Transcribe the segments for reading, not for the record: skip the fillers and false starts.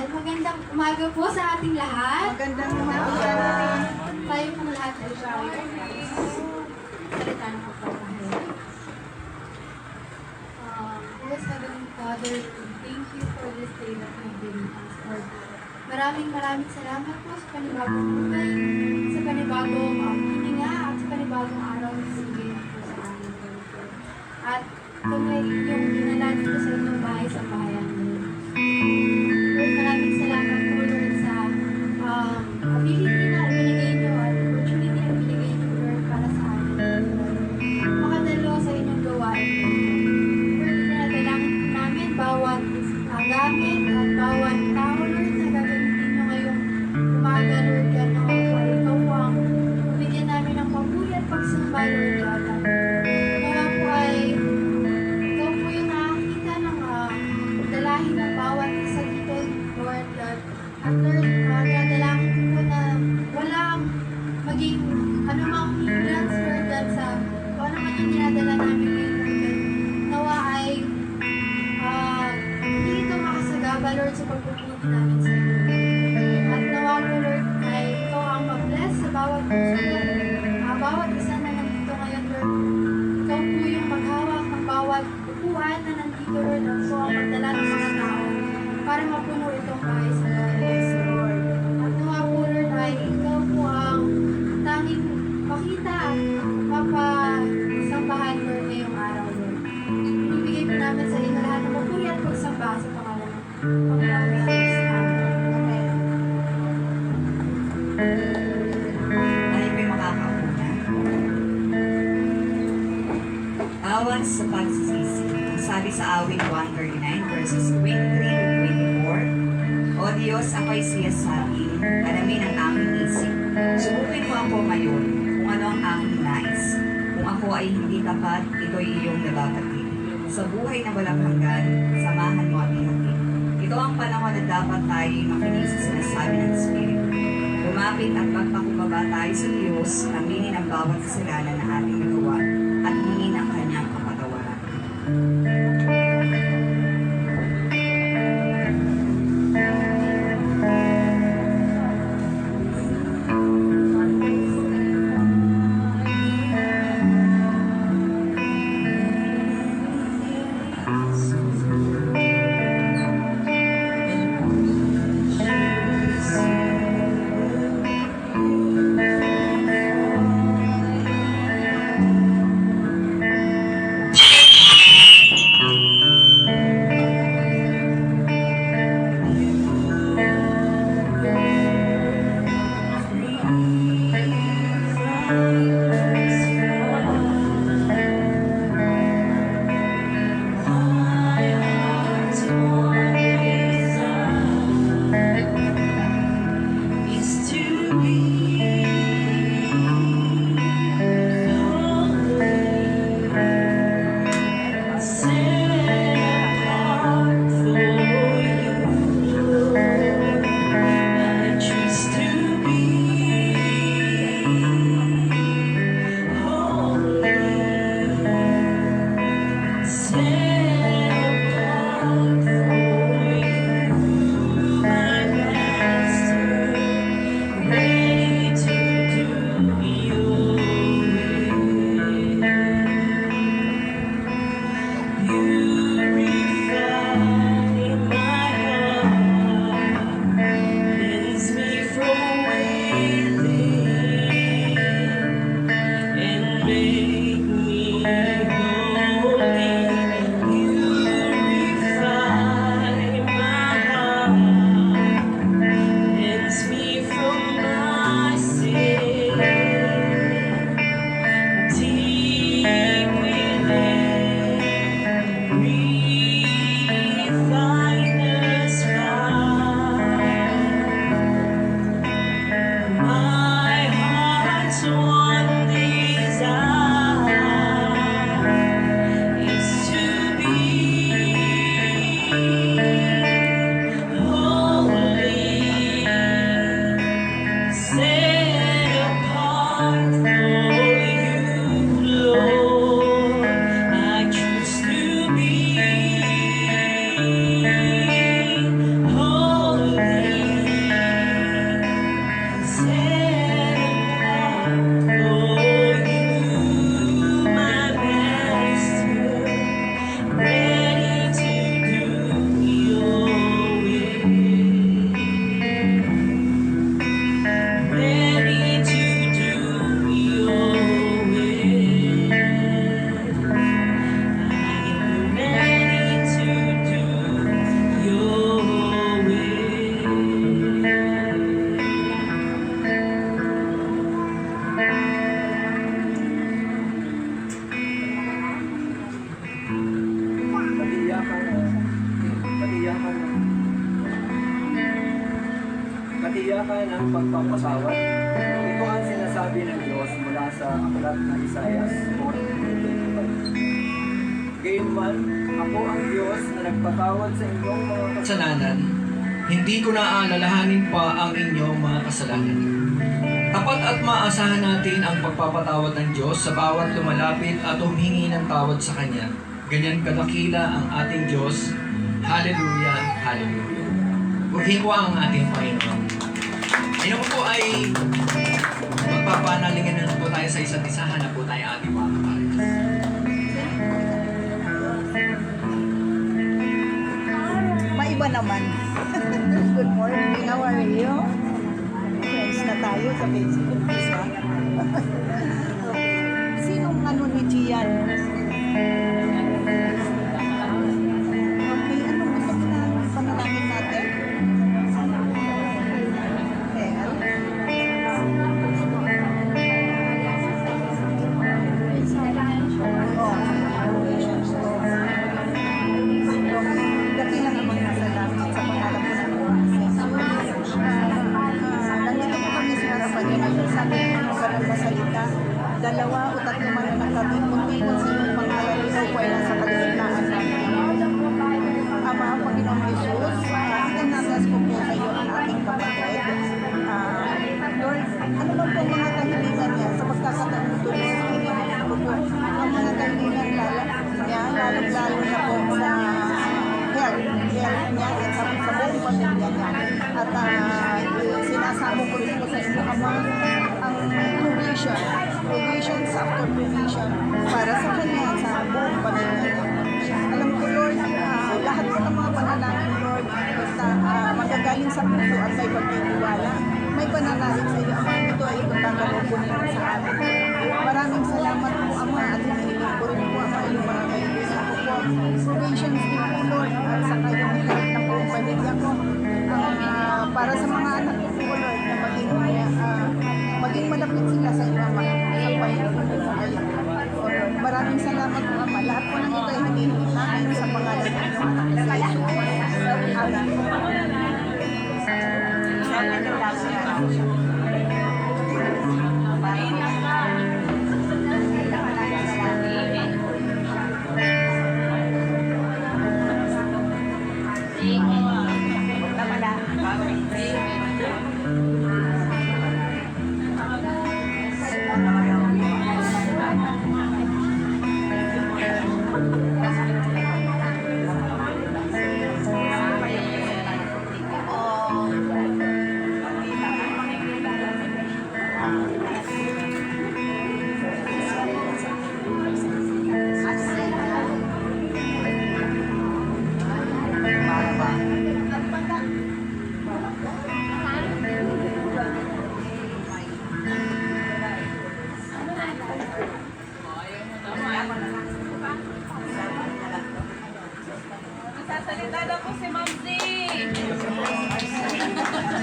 Ayan, magandang umaga po sa ating lahat. Magandang umaga. Tayo pong lahat ay salita ng pagpapahalaga. Dear Heavenly Father, thank you for this day that you've given us, Lord. Maraming salamat po sa panibagong buhay, sa panibagong hininga, at sa panibagong araw na sinigay po sa amin, Lord. At kami yung dinalan po sa inyong bahay sa bayan, Lord. Lord, maraming salamat po, Lord, sa ability na ibinigay niyo at opportunity na ibinigay niyo, Lord, para sa amin, Lord. Makadalo sa inyong gawain, Lord, dinadalangin po namin bawat gamit at bawat tao, Lord, na gagamitin niyo ngayong umaga, Lord, at naman po ay ikaw po ang bigyan namin ng papuri at pagsamba, Lord, at naman po ay ikaw po yung nakakita ng dalahin ng bawat isa dito, Lord, at Lord, dinadalangin po na walang maging anumang hindrance, Lord, at sa kung ano man yung dinadala namin ngayon, Lord, nawa ay hindi ito makasagaba, Lord, sa pagpupunta namin sa iyo. At nawa po, Lord, ay ikaw ang mag-bless sa bawat puso, bawat isa na nandito ngayon, Lord. Ikaw po yung maghawak ng bawat upuan na nandito, Lord, at so ang magdala ng mga tao para mapuno itong bahay sa Lord. At nawa po, Lord, ay ikaw po ang tanging makita at mapasambahan, Lord, ngayong araw, Lord. Ibigay po namin sa inyo lahat ng papuri at pagsamba sa pangalan ng Panginoon Jesus. Amen. Tayo may makakauna. Awan sa pagsisisi. Ang sabi sa awit 139 verses 23-24, O Diyos, ako'y siyasabi, alamin ang aking isip. Subukin mo ako ngayon kung ano ang aking nais. Kung ako ay hindi tapat, ito'y iyong nababatid. Sa buhay na walang hanggan, samahan mo at ihatid. Ito ang panahon na dapat tayo makinig sa sinasabi ng Espiritu. Lumapit at magpakumbaba tayo sa Diyos, aminin ang bawat kasalanan na ating nagawa at hingin ang kanyang kapatawaran. Ready ng pagpapatawad. Ito ang sinasabi ng Diyos mula sa aklat ng Isaias 40:25. Gayunman, ako ang Diyos na nagpatawad sa inyong mga kasalanan, hindi ko na aalalahanin pa ang inyong mga kasalanan. Tapat at maasahan natin ang pagpapatawad ng Diyos sa bawat lumalapit at humingi ng tawad sa Kanya. Ganyan kadakila ang ating Diyos. Hallelujah, hallelujah. Purihin ko ang ating Panginoon. Ngayon po ay magpapanalingan na po tayo sa isa't isa. Hanap po tayo ating mga kapares. Maiba naman. Good morning. How are you? Friends na tayo sa Facebook. Isa. Okay. Sinong ano ni Gian? Okay. Anong gusto ko na panalangin natin? Dati lang naman masalamat sa pangalan ko ng nandito po kami sa harapan niyo. Sabi ko ng ganun na salita. 2 o 3 man na nagkatipon-tipon sa inyong pangalan. Ikaw po ay nasa kalagitnaan namin. Ama, Panginoong Jesus, itinatas ko po sa iyo ang ating kapatid. Lord, ano ba po ang mga kahilingan niya sa pagkakataon ito sa Panginoon ko po? Ang mga kahilingan niya, lalong-lalo na po sa health niya at sa buong pamilya niya. At sinasamo ko rin po sa inyo, Ama, ang provisions after provision para sa kanya, sa buong pamilya niya. Alam ko, Lord, lahat po ng mga panalangin, Lord, basta magagaling sa puso at may pagtitiwala. May panalangin sa iyo, Ama, ito ay ipagkakaroon po sa amin. Maraming salamat po, Ama, at hinihiling ko rin po, Ama, yung mga kaibigan ko po. Provisions din po, Lord, at sa kayong health ng buong pamilya ko. Para sa mga anak ko po, Lord, na maging malapit sila sa iyo, Ama, sa Panginoon ko kayo. Maraming salamat po, Ama. Lahat po ng ito ay hinihiling namin sa pangalan ng inyong anak na sa Jesus.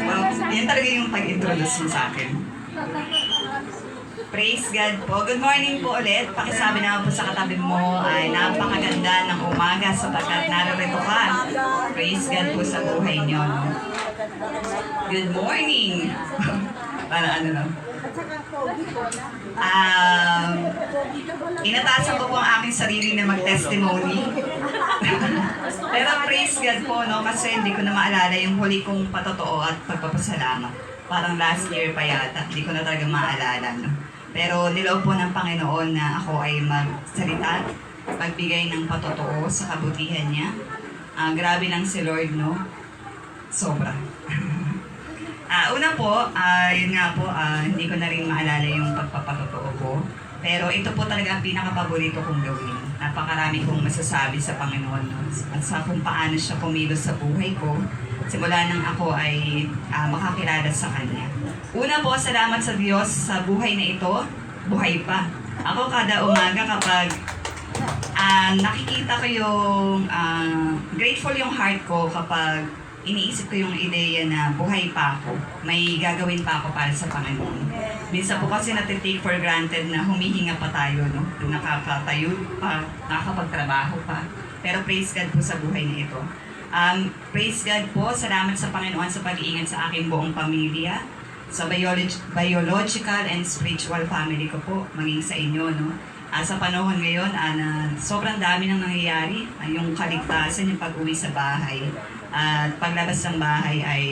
Wow, yan talaga yung pag-introduce mo sa akin. Praise God po. Good morning po ulit. Pakisabi naman po sa katabi mo ay napakaganda ng umaga sapagkat narito ka. Praise God po sa buhay niyo. No? Good morning. Para ano no? Inatasan ko po ang aking sarili na mag-testimony. Pero praise God po, no? Kasi hindi ko na maalala yung huli kong patotoo at pagpapasalamat. Parang last year pa yata. Hindi ko na talaga maalala, no? Pero niloob po ng Panginoon na ako ay magsalita, magbigay ng patotoo sa kabutihan niya. Grabe lang si Lord, no? Sobra. Una po, yun nga po, hindi ko na rin maalala yung pagpapatotoo ko. Pero ito po talaga ang pinaka-paborito kong gawin. Napakarami kong masasabi sa Panginoon, no? At sa kung paano siya kumilos sa buhay ko. Simula nang ako ay makakilala sa Kanya. Una po, salamat sa Diyos sa buhay na ito. Buhay pa. Ako kada umaga kapag nakikita ko yung grateful yung heart ko kapag iniisip ko yung ideya na buhay pa ako, may gagawin pa ako para sa Panginoon. Minsan po kasi natitake for granted na humihinga pa tayo, no? Nakakatayo pa, nakakapagtrabaho pa. Pero praise God po sa buhay na ito. Praise God po, salamat sa Panginoon sa pag-iingat sa aking buong pamilya, sa biological and spiritual family ko po, maging sa inyo, no? Sa panahon ngayon, na sobrang dami nang nangyayari, yung kaligtasan, yung pag-uwi sa bahay, at paglabas ng bahay ay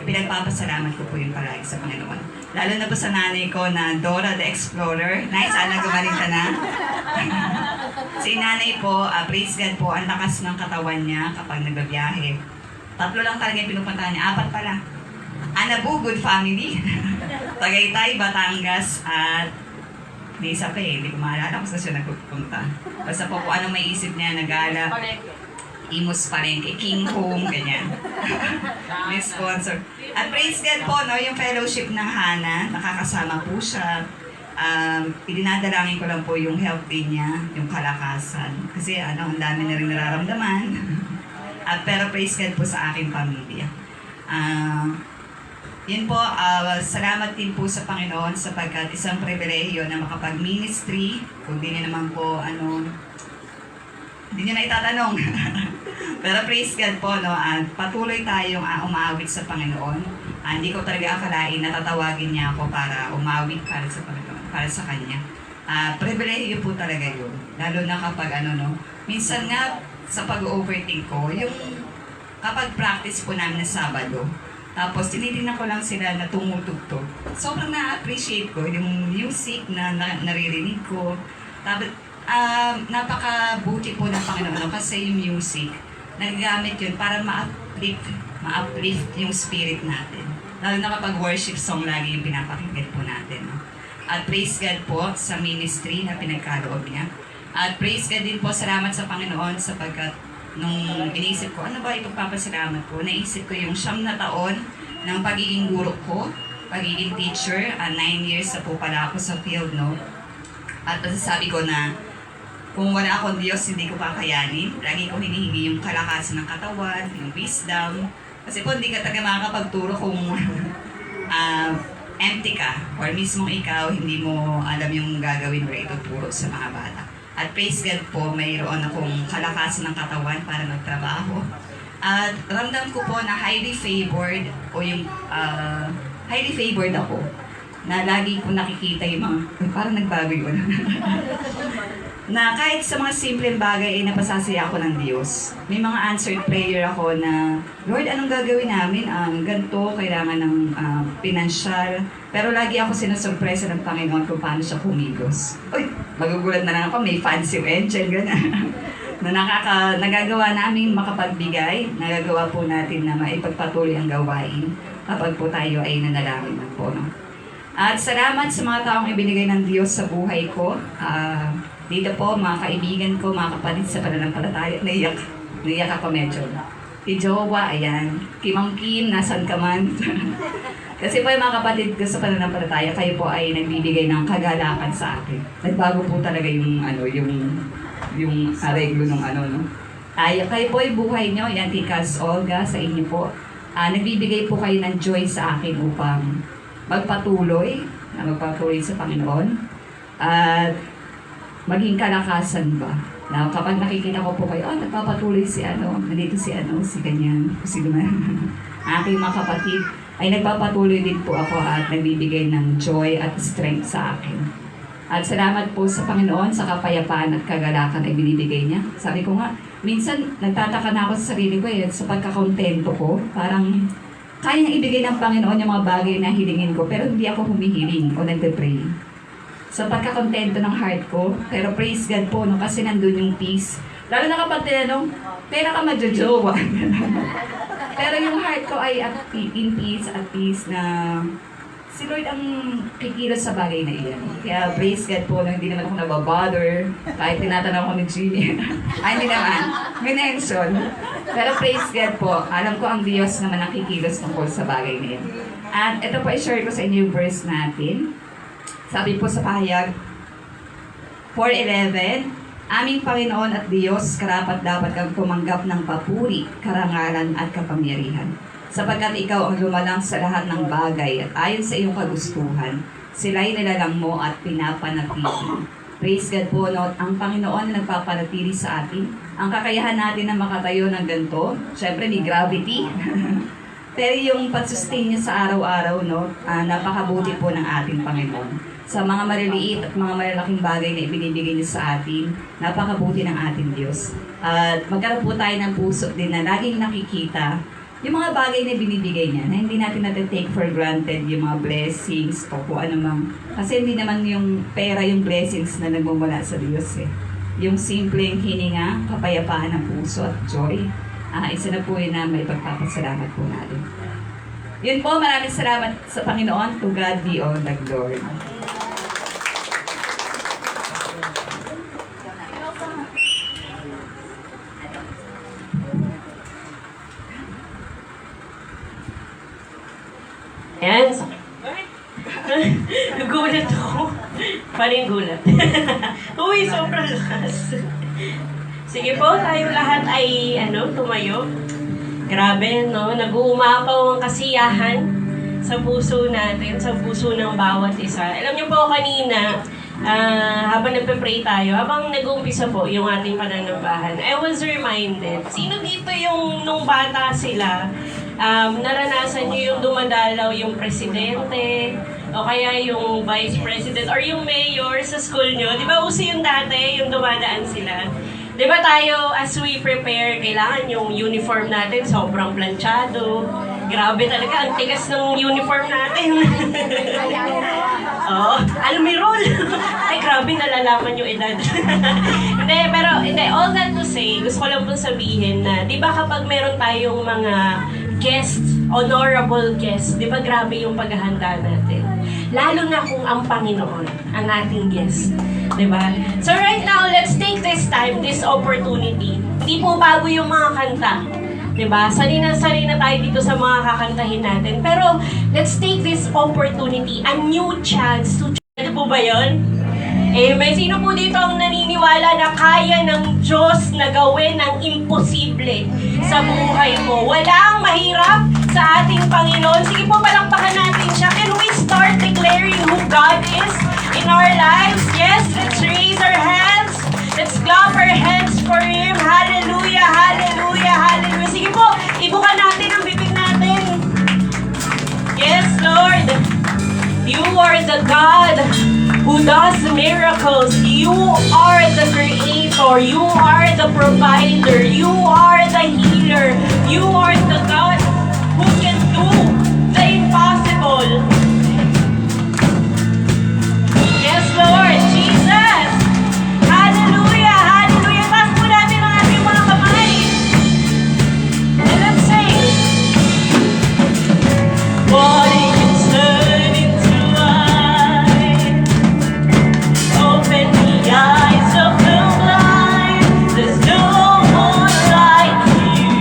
pinagpapasalamat ko po yung palagi sa Panginoon. Lalo na po sa nanay ko na Dora the Explorer. Nice, sana gumaling ka na. Si nanay po, praise God po, ang lakas ng katawan niya kapag nagbabiyahe. 3 lang talaga yung pinupuntahan niya, 4 pala. Anabu, good family. Tagaytay, Batangas, at may isa pa hindi ko maalala kung saan siya nagpupunta. Basta po kung anong may isip niya, nagala. Imus Palengke, King Home, ganyan. May sponsor. At praise God po, no, yung fellowship ng Hana, nakakasama po siya. Idinadalangin ko lang po yung health din niya, yung kalakasan. Kasi ang dami na rin nararamdaman. Pero praise God po sa aking pamilya. Yun po, salamat din po sa Panginoon sapagkat isang pribilehiyo na makapag-ministry, kung di niya naman po, hindi niya na itatanong. Pero praise God po, no, patuloy tayong umawit sa Panginoon. Hindi ko talaga akalain na tatawagin niya ako para umawit para sa Panginoon, para sa Kanya. Pribilehiyo po talaga yun. Lalo na kapag minsan nga sa pag-overthink ko, yung kapag practice po namin na Sabado, tapos tinitingnan ko lang sila na tumutugtog. Sobrang na-appreciate ko yung music na naririnig ko. Tapos napakabuti po ng Panginoon kasi yung music, nagagamit yun para ma-uplift yung spirit natin. Lalo na kapag worship song lagi yung pinapakinggan po natin. No? At praise God po sa ministry na pinagkaloob niya. At praise God din po, salamat sa Panginoon sapagkat nung inisip ko, ano ba ipagpapasalamat ko? Naisip ko yung 9 na taon ng pagiging guro ko, pagiging teacher, 9 years na po pala ako sa field, no? At masasabi ko na kung wala akong Diyos, hindi ko kakayanin. Lagi ko hinihingi yung kalakasan ng katawan, yung wisdom. Kasi po, hindi ka talaga makakapagturo kung empty ka, or mismong ikaw, hindi mo alam yung gagawin or ituturo sa mga bata. At praise God po, mayroon akong kalakasan ng katawan para magtrabaho. At ramdam ko po na highly favored o yung highly favored ako. Na lagi ko nakikita yung mga, parang nagbago yun. Na kahit sa mga simpleng bagay ay napasasaya ako ng Diyos. May mga answered prayer ako na, Lord, anong gagawin namin? Ganito, kailangan ng pinansyal. Pero lagi ako sinusurpresa ng Panginoon kung paano siya kumigos. Uy, magugulat na lang ako, may fancy angel, gano'n. Na nagagawa namin makapagbigay, nagagawa po natin na maipagpatuloy ang gawain kapag po tayo ay nanalangin na po. No? At salamat sa mga taong ibinigay ng Diyos sa buhay ko. Dito po, mga kaibigan ko, mga kapatid sa pananampalataya, naiyak ako medyo. Si Jowa, ayan. Kimang Kim, nasan ka man? Kasi po yung mga kapatid ko sa pananampalataya, kayo po ay nagbibigay ng kagalakan sa akin. Nagbago po talaga yung areglo ng no? Kayo po yung buhay nyo, yan, Tikas Olga, sa inyo po. Nagbibigay po kayo ng joy sa akin upang magpatuloy sa Panginoon. At maging kalakasan ba? Na kapag nakikita ko po kayo, nagpapatuloy si nandito si ganyan, si naman. Aking mga kapatid ay nagpapatuloy din po ako at nagbibigay ng joy at strength sa akin. At salamat po sa Panginoon sa kapayapaan at kagalakan ay binibigay niya. Sabi ko nga, minsan nagtataka na ako sa sarili ko sa pagkakontento ko. Parang kaya niyang ibigay ng Panginoon yung mga bagay na hilingin ko, pero hindi ako humihiling o nagpe-pray. Sa pagkakontento ng heart ko, pero praise God po, kasi nandun yung peace. Lalo na kapag tinanong, pera ka magjojowa. Pero yung heart ko ay in peace, at peace na si Lord ang kikilos sa bagay na iyan. Kaya praise God po, hindi naman ako nababother, kahit tinatanong ko ni Jimmy. Ay, hindi naman. May mention. Pero praise God po, alam ko ang Diyos naman ang kikilos tungkol sa bagay na iyan. At ito po, i-share ko sa inyo yung verse natin. Sabi po sa pahayag, 4:11, aming Panginoon at Diyos, karapat dapat kang tumanggap ng papuri, karangalan at kapangyarihan. Sapagkat ikaw ang lumalang sa lahat ng bagay at ayon sa iyong kagustuhan, sila'y nilalang mo at pinapanatili. Praise God po, no? Ang Panginoon na nagpapanatili sa atin. Ang kakayahan natin na makatayo ng ganito, syempre may gravity. Pero yung pag-sustain niya sa araw-araw, no? Napakabuti po ng ating Panginoon. Sa mga maliliit at mga malalaking bagay na ibinibigay niya sa atin, napakabuti ng ating Diyos. At magkaroon po tayo ng puso din na laging nakikita yung mga bagay na binibigay niya, na hindi natin take for granted yung mga blessings o kung ano mang. Kasi hindi naman yung pera yung blessings na nagmumula sa Diyos eh. Yung simpleng hininga, kapayapaan ng puso at joy. Isa na po yun na may pagpapasalamat po natin. Yun po, maraming salamat sa Panginoon. To God be all the glory. Ayan. Nagulat ako. Paring gulat. Uy, sobrang lakas. Sige po, tayo lahat ay tumayo. Grabe, no? Nag-uumapaw ang kasiyahan sa puso natin, sa puso ng bawat isa. Alam niyo po kanina, habang nagpe-pray tayo, habang nag-uumpisa po yung ating pananambahan, I was reminded, sino dito yung nung bata sila, naranasan niyo yung dumadalaw yung presidente, o kaya yung vice president, or yung mayor sa school niyo? Di ba uso yung dati, yung dumadaan sila? Di ba tayo, as we prepare, kailangan yung uniform natin sobrang planchado. Grabe talaga, ang tigas ng uniform natin. Oo, alumirol. Ay, grabe, nalalaman yung edad. Hindi, all that to say, gusto ko lang pong sabihin na, di ba kapag meron tayong mga guests, honorable guests, di ba grabe yung paghahanda natin? Lalo na kung ang Panginoon, ang ating guest. Diba? So right now, let's take this time, this opportunity. Hindi po bago yung mga kanta. Diba? Sanay na tayo dito sa mga kakantahin natin. Pero let's take this opportunity, a new chance to... Ano po ba yun? May sino po dito ang naniniwala na kaya ng Diyos na gawin ang imposible sa buhay mo? Walang mahirap sa ating Panginoon. Sige po, palakpakan natin siya. Can we start declaring who God is in our lives? Yes, let's raise our hands. Let's clap our hands for Him. Hallelujah, hallelujah, hallelujah. Sige po, ibukan natin ang bibig natin. Yes, Lord. You are the God who does miracles. You are the Creator. You are the Provider. You are the Healer. You are the God who can do the impossible. Yes, Lord Jesus. Hallelujah, hallelujah. Taas po natin ang ating mga kamay. And let's sing. Body can turn into light. Open the eyes of the blind. There's no one like you.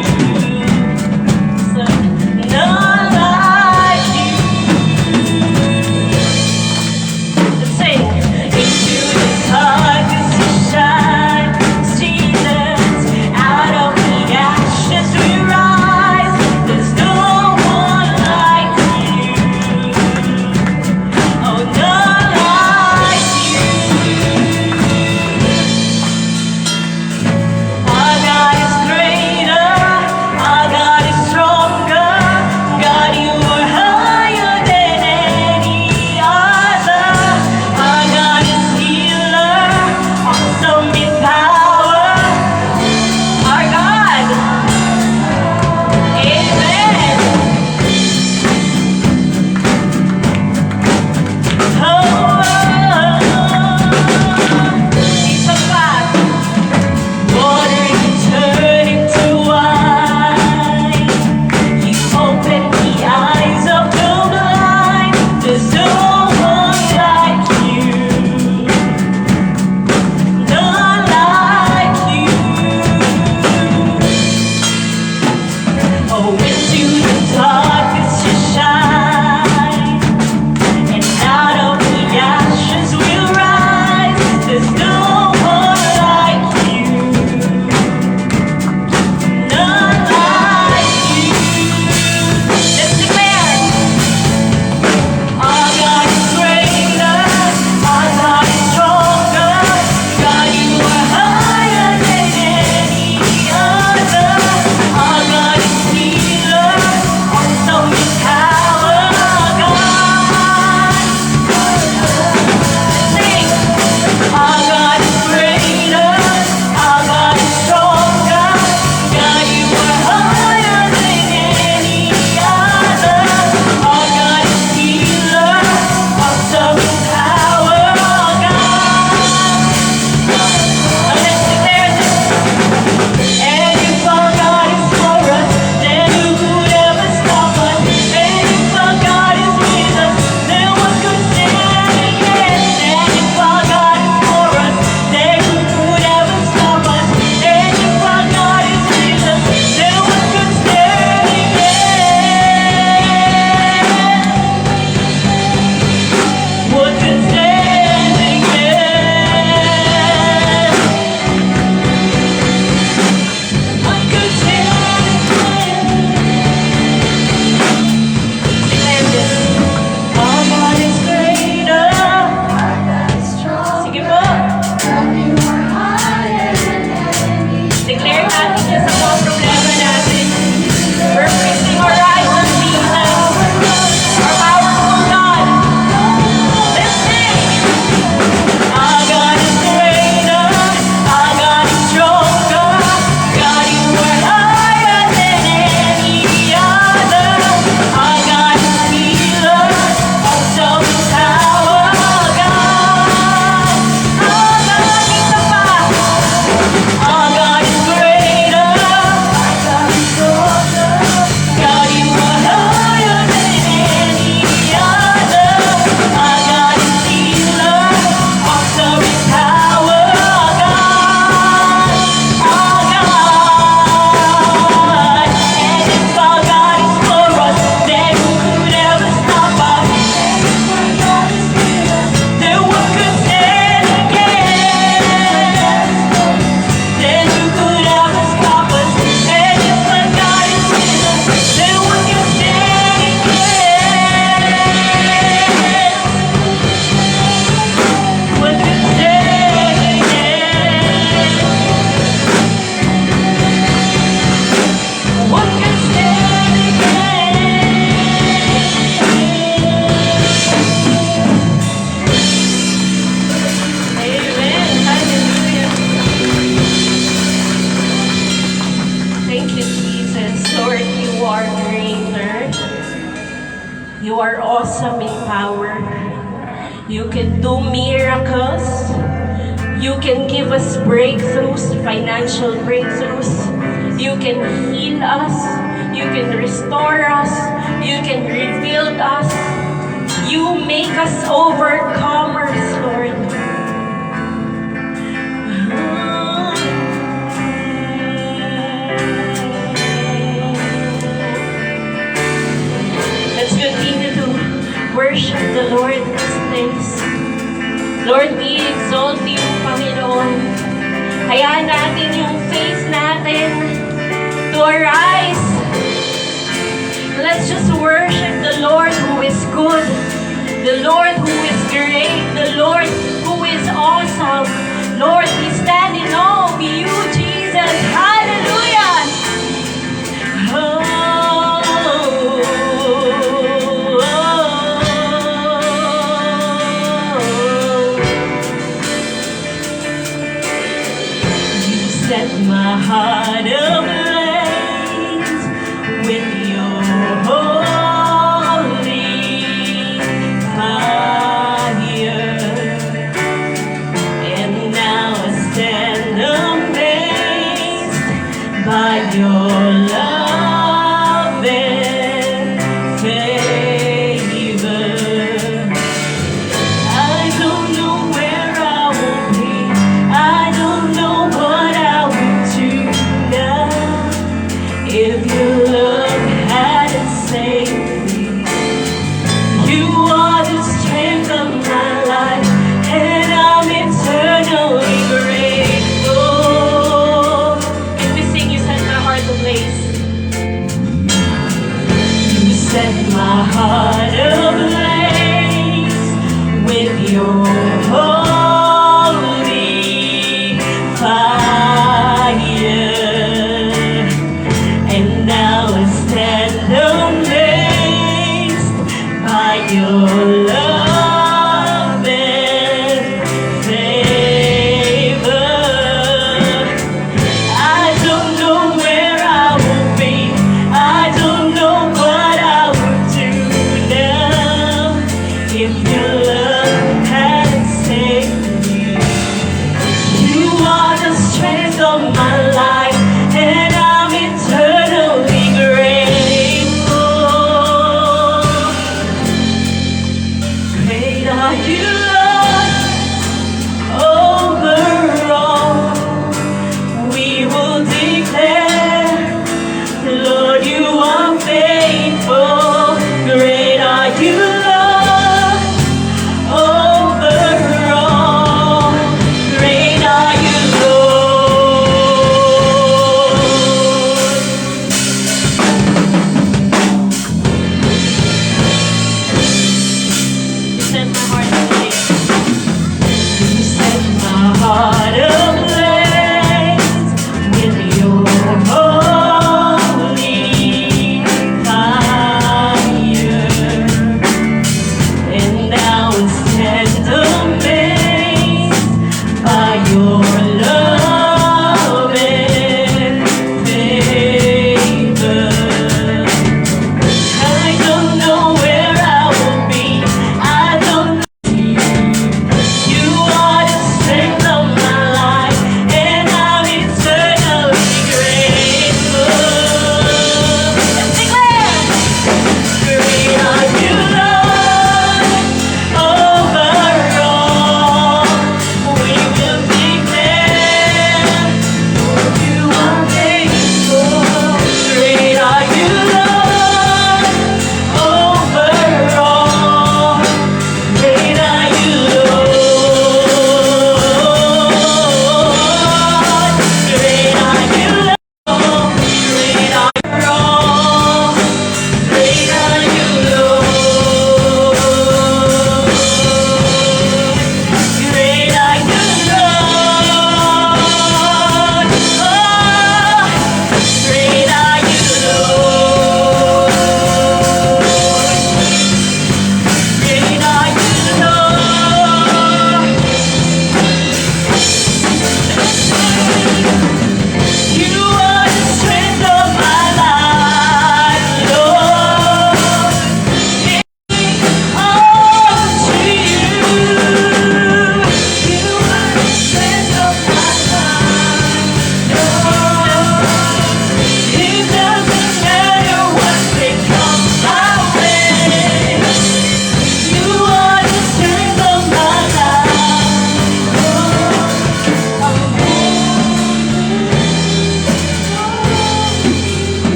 power. You can do miracles. You can give us breakthroughs, financial breakthroughs. You can heal us. You can restore us. You can rebuild us. You make us overcomers, Lord. Let's continue to worship the Lord in this place. Lord, we exalt you, Panginoon. Hayaan natin yung face natin to arise. Let's just worship the Lord who is good, the Lord who is great, the Lord who is awesome. Lord, we stand in awe of you, Jesus. Hallelujah! You set my heart ablaze with your holy fire, and now I stand amazed by your love and favor. I don't know where I will be. I don't know what I would do now if your love hadn't saved me. You are the strength of my life, and I'm eternally grateful. If we sing, you set my heart ablaze. You set my heart ablaze with your holy fire, and now I stand amazed by your love and favor. I don't know where I will be. I don't know what I would do now if your love hadn't saved me. You are the strength of my life, and I'm eternally grateful. Great are you, Lord, overall. We will declare, Lord, you are faithful. Great are you, Lord, overall. Great are you, Lord. Set my heart ablaze. You set my heart ablaze with your holy fire, and now I stand amazed by your love and favor. I don't know where I will be. I don't know.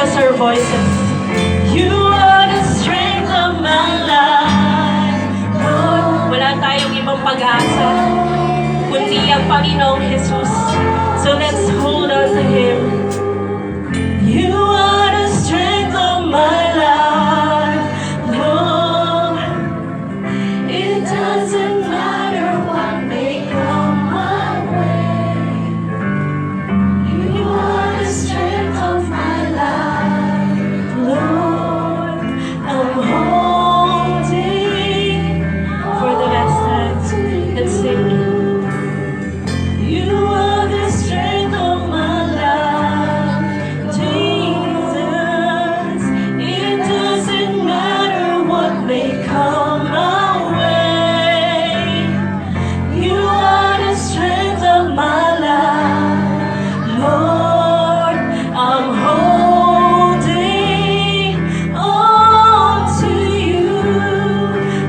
us our voices. You are the strength of my life. Lord, wala tayong ibang pag-asa kundi ang Panginoong Jesus. So let's hold on to Him. You are the strength of my life, Lord. It doesn't matter what may come my way. You are the strength of my life, Lord. I'm holding for the last time. Let's sing. You are the strength of my life, Jesus. It doesn't matter what may come my way. You are the strength of my life, Lord. I'm holding on to you.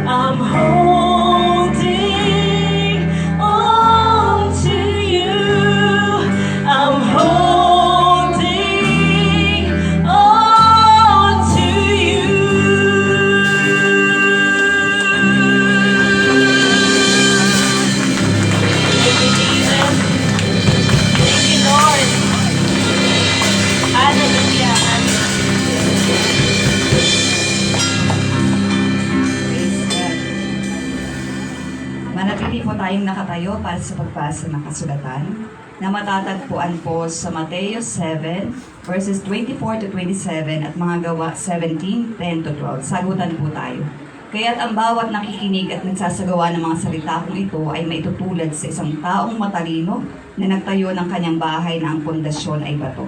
I'm holding on to you. I'm holding on to you. Thank you, Jesus. Thank you, Lord. Hallelujah. Praise God. Manatili po tayong nakatayo para sa pagbasa ng kasulatan na matatagpuan po sa Mateo 7 verses 24 to 27 at mga gawa 17, 10 to 12. Sagutan po tayo. Kaya't ang bawat nakikinig at nagsasagawa ng mga salita kong ito ay maitutulad sa isang taong matalino na nagtayo ng kanyang bahay na ang pundasyon ay bato.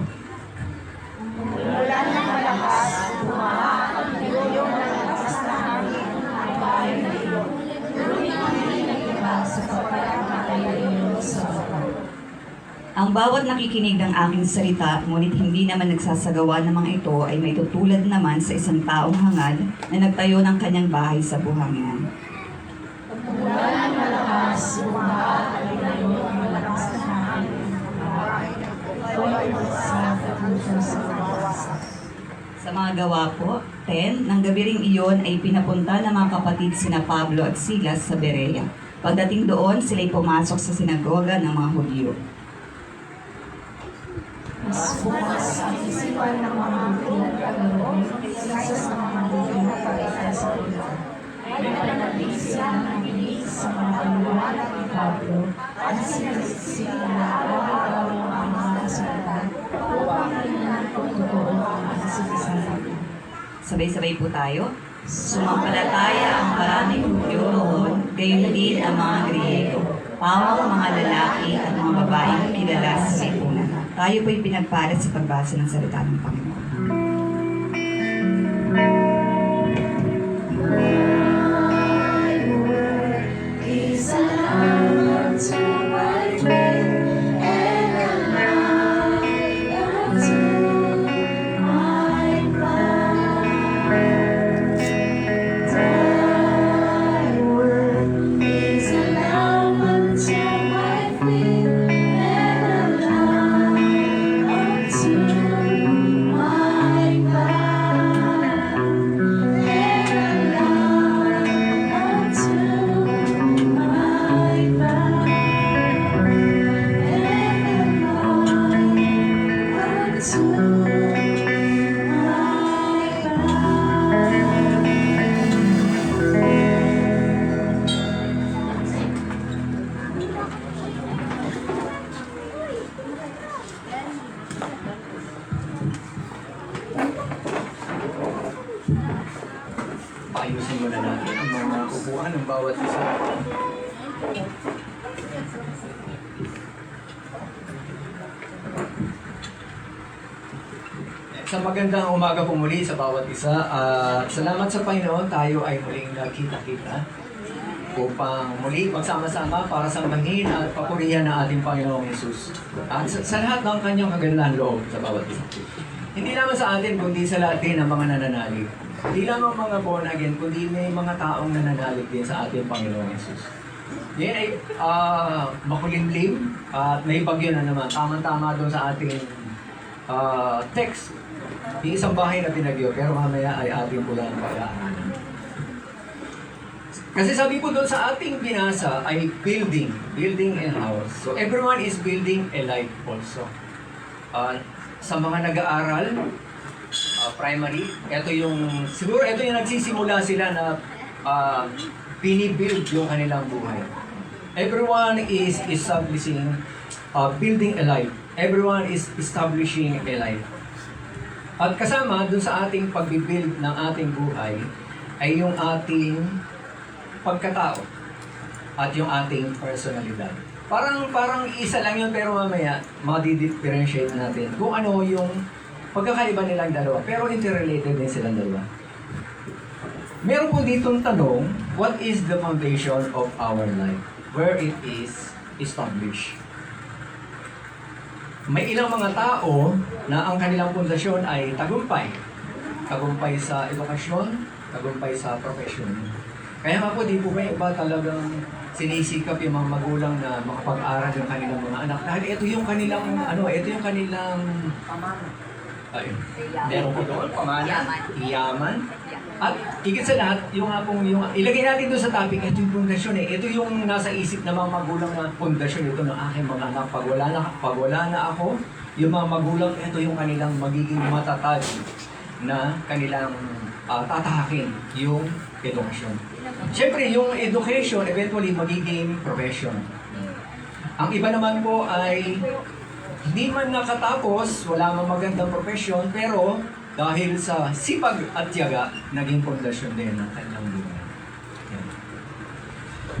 Ang bawat nakikinig ng aking salita, ngunit hindi naman nagsasagawa ng mga ito ay may tutulad naman sa isang taong hangad na nagtayo ng kanyang bahay sa buhangin. Sa mga gawa po, 10, nang gabi ring iyon ay pinapunta ng mga kapatid sina Pablo at Silas sa Berea. Pagdating doon, sila'y pumasok sa sinagoga ng mga Hudyo. Sabay-sabay po tayo. Sumampalataya ang maraming Hudyo noon, gayon din ang mga Griego, pawang mga lalaki at mga babaeng kilala sa lipunan. Tayo po'y pinagpalit sa pagbasa ng salita ng Panginoon. Ayusin muna natin ang mga upuan ng bawat isa. Sa magandang umaga po muli sa bawat isa at salamat sa Panginoon tayo ay muling nagkita-kita upang muli magsama-sama para sambahin at papurihan ng ating Panginoong Yesus at sa lahat ng kanyang kagandahan loob sa bawat isa. Hindi naman sa atin kundi sa lahat din ng mga nananalig. Hindi lang ang mga born again kundi may mga taong nananalig din sa ating Panginoong Yesus. Yan ay makulimlim at may bagyo na naman. Tama-tama doon sa ating text Yung isang bahay na pinagyo, pero mamaya ay ating po lang pag-aaralan. Kasi sabi po doon sa ating binasa ay building a house. So everyone is building a life also. Sa mga nag-aaral, primary, siguro ito yung nagsisimula sila na binibuild yung kanilang buhay. Everyone is establishing, building a life. Everyone is establishing a life. At kasama dun sa ating pagbibuild ng ating buhay ay yung ating pagkatao at yung ating personalidad. Parang isa lang yun, pero mamaya madi-differentiate natin kung ano yung pagkakaiba nilang dalawa, pero interrelated din silang dalawa. Meron po ditong tanong, what is the foundation of our life? Where it is established? May ilang mga tao na ang kanilang pundasyon ay tagumpay. Tagumpay sa edukasyon, tagumpay sa profesyon. Kaya nga po, di po ba iba talagang sinisikap yung mga magulang na makapag-aral yung kanilang mga anak. Dahil ito yung kanilang, meron po doon, pamana, iyaman. At higit sa lahat, ilagay natin doon sa topic, ito yung pundasyon eh. Ito yung nasa isip ng mga magulang na pundasyon ito ng aking mga anak. Pag wala na ako, yung mga magulang, ito yung kanilang magiging matatag na kanilang tatahakin, yung edukasyon. Siyempre, yung education eventually magiging profession. Ang iba naman po ay hindi man nakatapos, wala man magandang profession, pero dahil sa sipag at tiyaga, naging pundasyon din ng kanilang buhay. Yan.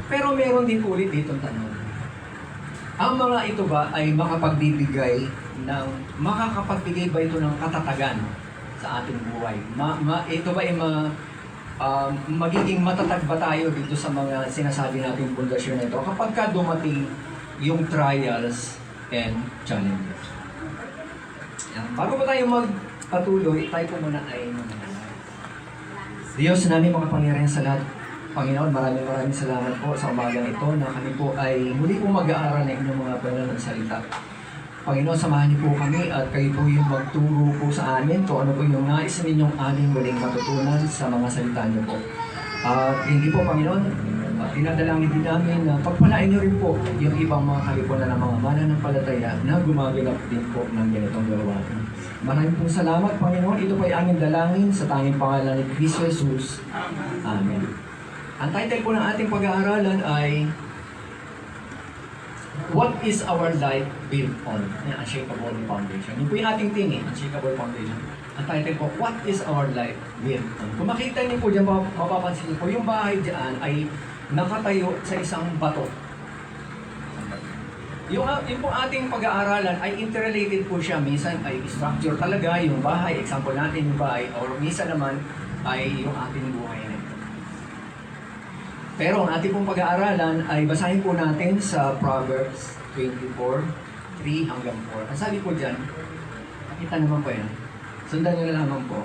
Pero meron din ulit ditong tanong. Ang mga ito ba ay makakapagbigay ba ito ng katatagan sa ating buhay? Ito ba ay magiging matatag ba tayo dito sa mga sinasabi nating pundasyon na ito kapag ka dumating yung trials and challenges? Yan. Bago pa tayo magpatuloy, tayo po muna ay manalangin. Diyos namin makapangyarihan sa lahat. Panginoon, maraming salamat po sa umagang ito na kami po ay muli po mag-aaral ng inyong mga banal na salita. Panginoon, samahan niyo po kami at kayo po yung magturo po sa amin kung ano po yung nais ninyong aming muling matutunan sa mga salita niyo po. At hindi po, Panginoon, dinadalangin din namin na pagpalain niyo rin po yung ibang mga kalipunan ng mga mananampalataya na gumaganap din po ng ganitong gawain. Maraming pong salamat, Panginoon. Ito po ay aming dalangin sa tanging pangalan ni Cristo Jesus. Amen. Ang title po ng ating pag-aaralan ay What is our life built on? Unshakable foundation. Yun po yung ating theme, unshakable foundation. Ang title po, What is our life built on? Kung makita niyo po dyan, mapapansin niyo po, yung bahay dyan ay nakatayo sa isang bato. Yung po ating pag-aaralan ay interrelated po siya. Minsan ay structure talaga, yung bahay, example natin yung bahay, or minsan naman ay yung ating buhay na ito. Pero ang ating pong pag-aaralan ay basahin po natin sa Proverbs 24:3 hanggang 4. Ang sabi po dyan, nakita naman po yan. Sundan nyo na lamang po.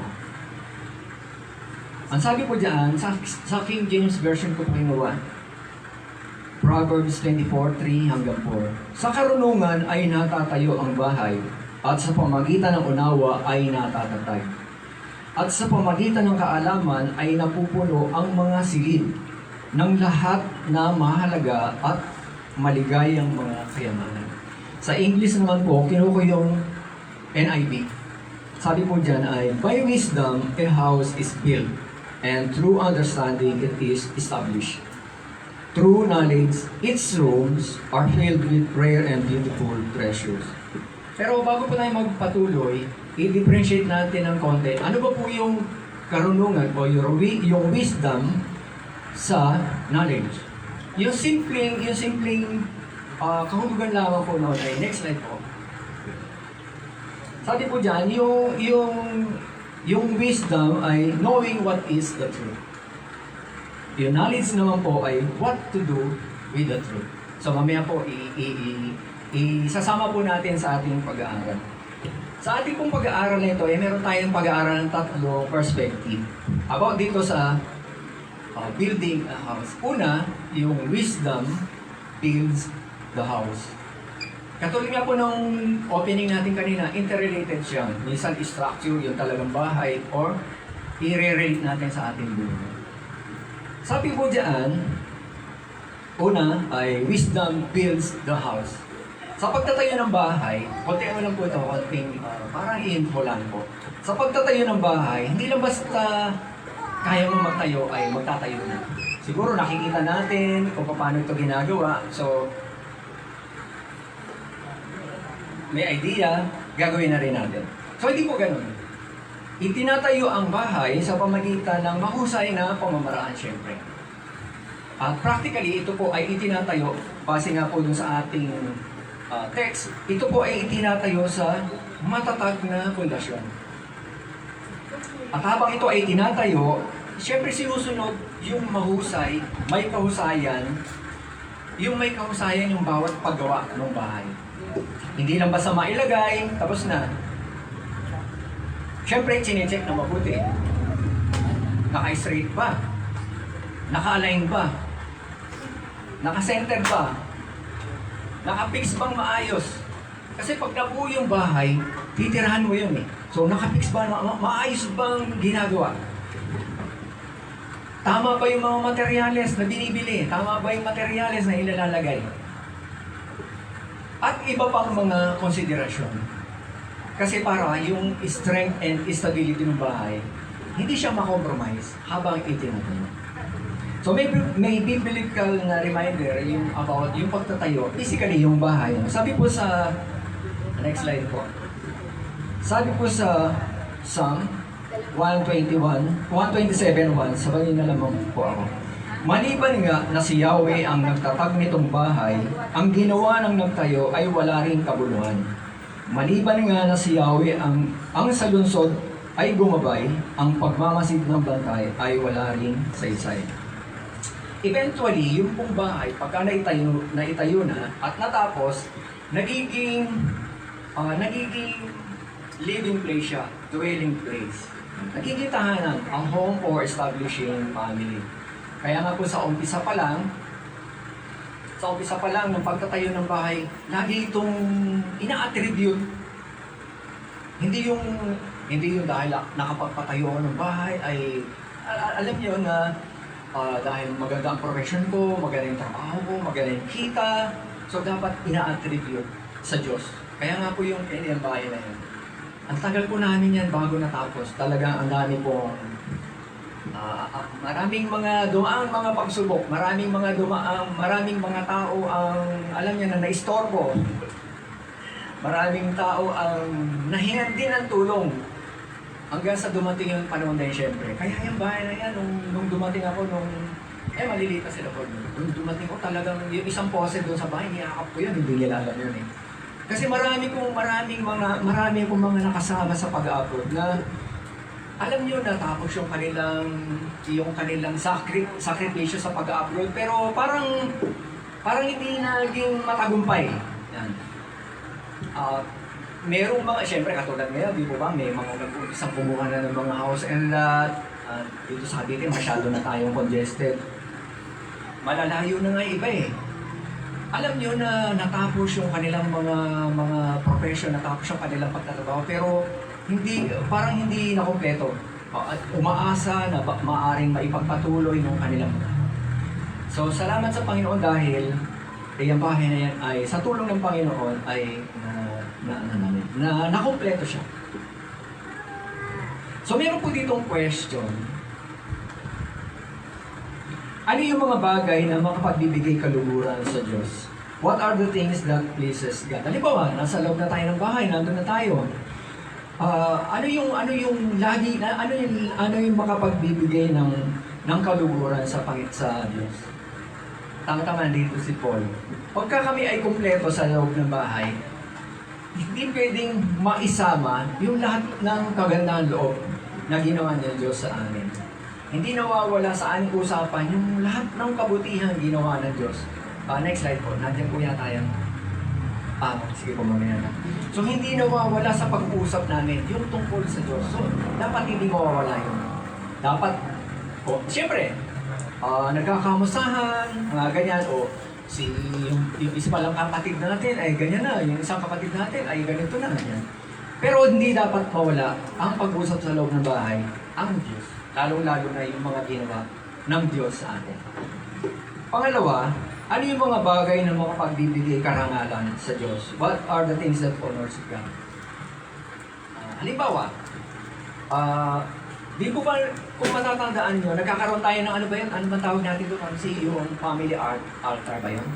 Ang sabi po dyan, sa King James Version ko po inuwan, Proverbs 24:3 hanggang 4. Sa karunungan ay natatayo ang bahay, at sa pamagitan ng unawa ay natatatag. At sa pamagitan ng kaalaman ay napupuno ang mga silid ng lahat na mahalaga at maligayang mga kayamanan. Sa English naman po, kinuha ko yung NIV. Sabi po dyan ay, by wisdom, a house is built, and through understanding, it is established. Through knowledge, its rooms are filled with rare and beautiful treasures. Pero bago po tayo magpatuloy, i-differentiate natin ng konti. Ano ba po yung karunungan o yung wisdom sa knowledge? Yung simpleng kahulugan lamang po noon ay, next slide po. Sabi po dyan, yung wisdom ay knowing what is the truth. Yung knowledge naman po ay what to do with the truth. So mamaya po, isasama po natin sa ating pag-aaral. Sa ating pong pag-aaral na ito, meron tayong pag-aaral ng tatlong perspective about dito sa building a house. Una, yung wisdom builds the house. Katulad nga po nung opening natin kanina, interrelated siya. Minsan structure yung talagang bahay or i-relate natin sa ating buhay. Sabi po dyan, una ay wisdom builds the house. Sa pagtatayo ng bahay, konti ano lang po ito, konting parang info lang po. Sa pagtatayo ng bahay, hindi lang basta kaya mo magtayo ay magtatayo na. Siguro nakikita natin kung paano ito ginagawa. So, may idea, gagawin na rin natin. So, hindi po ganun. Itinatayo ang bahay sa pamagitan ng mahusay na pamamaraan, syempre. At practically, ito po ay itinatayo, base nga po dun sa ating text, ito po ay itinatayo sa matatag na pundasyon. At habang ito ay itinatayo, syempre sinusunod yung mahusay, may kahusayan, yung bawat paggawa ng bahay. Hindi lang basta mailagay, tapos na. Siyempre, chinecheck na mabuti. Naka-straight ba? Naka-align ba? Naka-center ba? Naka-fix bang maayos? Kasi pag nabuo yung bahay, titirahan mo yun eh. So, naka-fix ba? Maayos bang ginagawa? Tama ba yung mga materyales na binibili? Tama ba yung materyales na ilalalagay? At iba pang mga konsiderasyon. Kasi para yung strength and stability ng bahay, hindi siya makompromise habang itinatayo. So may biblical na reminder yung about yung pagtatayo, physically yung bahay. Sabi po sa, next slide po. Sabi po sa Psalm 127:1, sabayin na lamang po ako. Maliban nga na si Yahweh ang nagtatag nitong bahay, ang ginawa ng nagtayo ay wala ring kabuluhan. Maliban nga na si Yahweh ang sa lungsod ay gumabay, ang pagmamasid ng bantay ay wala ring saysay. Eventually, yung pong bahay, pagka naitayo na at natapos, nagiging living place siya, dwelling place. Nagiging tahanan, ang home for establishing family. Kaya nga po sa umpisa pa lang, ng pagtatayo ng bahay, lagi itong ina-attribute. Hindi yung dahil nakapagpatayo ako ng bahay ay, alam niyo na dahil maganda ang profession ko, maganda yung trabaho ko, maganda yung kita, so dapat ina-attribute sa Diyos. Kaya nga po yung bahay na yun. Ang tagal po namin yan bago natapos. Talagang ang dami pong maraming mga dumaang mga pagsubok, maraming mga tao ang alam niya na naistorbo. Maraming tao ang nahingan din ng tulong hanggang sa dumating yung panahon na yun, syempre. Kaya yung bahay na yan, nung dumating ako, maliliit pa sila po. Nung dumating ko talagang yung isang pose doon sa bahay, niyakap ko yun, hindi nila alam yun eh. Kasi marami akong mga nakasama sa pag-upload na alam niyo na tapos yung kanilang sakripisyo sa pag-upload, pero parang hindi naging matagumpay. Yan. Merong mga, syempre katulad ngayon, di po ba, may mga nag-uusang kumuha na ng mga house and lot. Dito sa Cavite, masyado na tayong congested. Malalayo na nga iba eh. Alam niyo na natapos yung kanilang mga profession, natapos yung kanilang pagtatrabaho, pero parang hindi nakumpleto. At umaasa na maaring maipagpatuloy ng kanilang mga. So, salamat sa Panginoon dahil yung bahay na yan ay sa tulong ng Panginoon ay nakumpleto siya. So, meron po ditong question. Ano yung mga bagay na makapagbibigay kaluguran sa Diyos? What are the things that pleases God? Halimbawa, nasa loob na tayo ng bahay, nandun na tayo. Ano yung makapagbibigay ng kaluguran sa Diyos? Tama-tama dito si Paul. Pagka kami ay kumpleto sa loob ng bahay, hindi pwedeng maisama yung lahat ng kagandang loob na ginawa ng Diyos sa amin. Hindi nawawala sa ating usapan yung lahat ng kabutihan ginawa ng Diyos. Next slide po. Nandiyan po yata yung sige po, mamaya na. So, hindi nawawala sa pag-uusap namin yung tungkol sa Diyos. So, dapat hindi mawawala yun. Dapat, siyempre, nagkakamustahan, mga ganyan, yung isa palang kapatid natin ay ganyan na, yung isang kapatid natin ay ganito na. Yan. Pero hindi dapat mawala ang pag-usap sa loob ng bahay, ang Diyos. Lalong-lalo na yung mga ginawa ng Diyos sa atin. Pangalawa, ano yung mga bagay na makapagbibigay karangalan sa Diyos? What are the things that honors God? Halimbawa, di ko ba, kung matatandaan nyo, nagkakaroon tayo ng ano ba yun? Ano ba tawag natin doon? Ano yung family altar ba yun?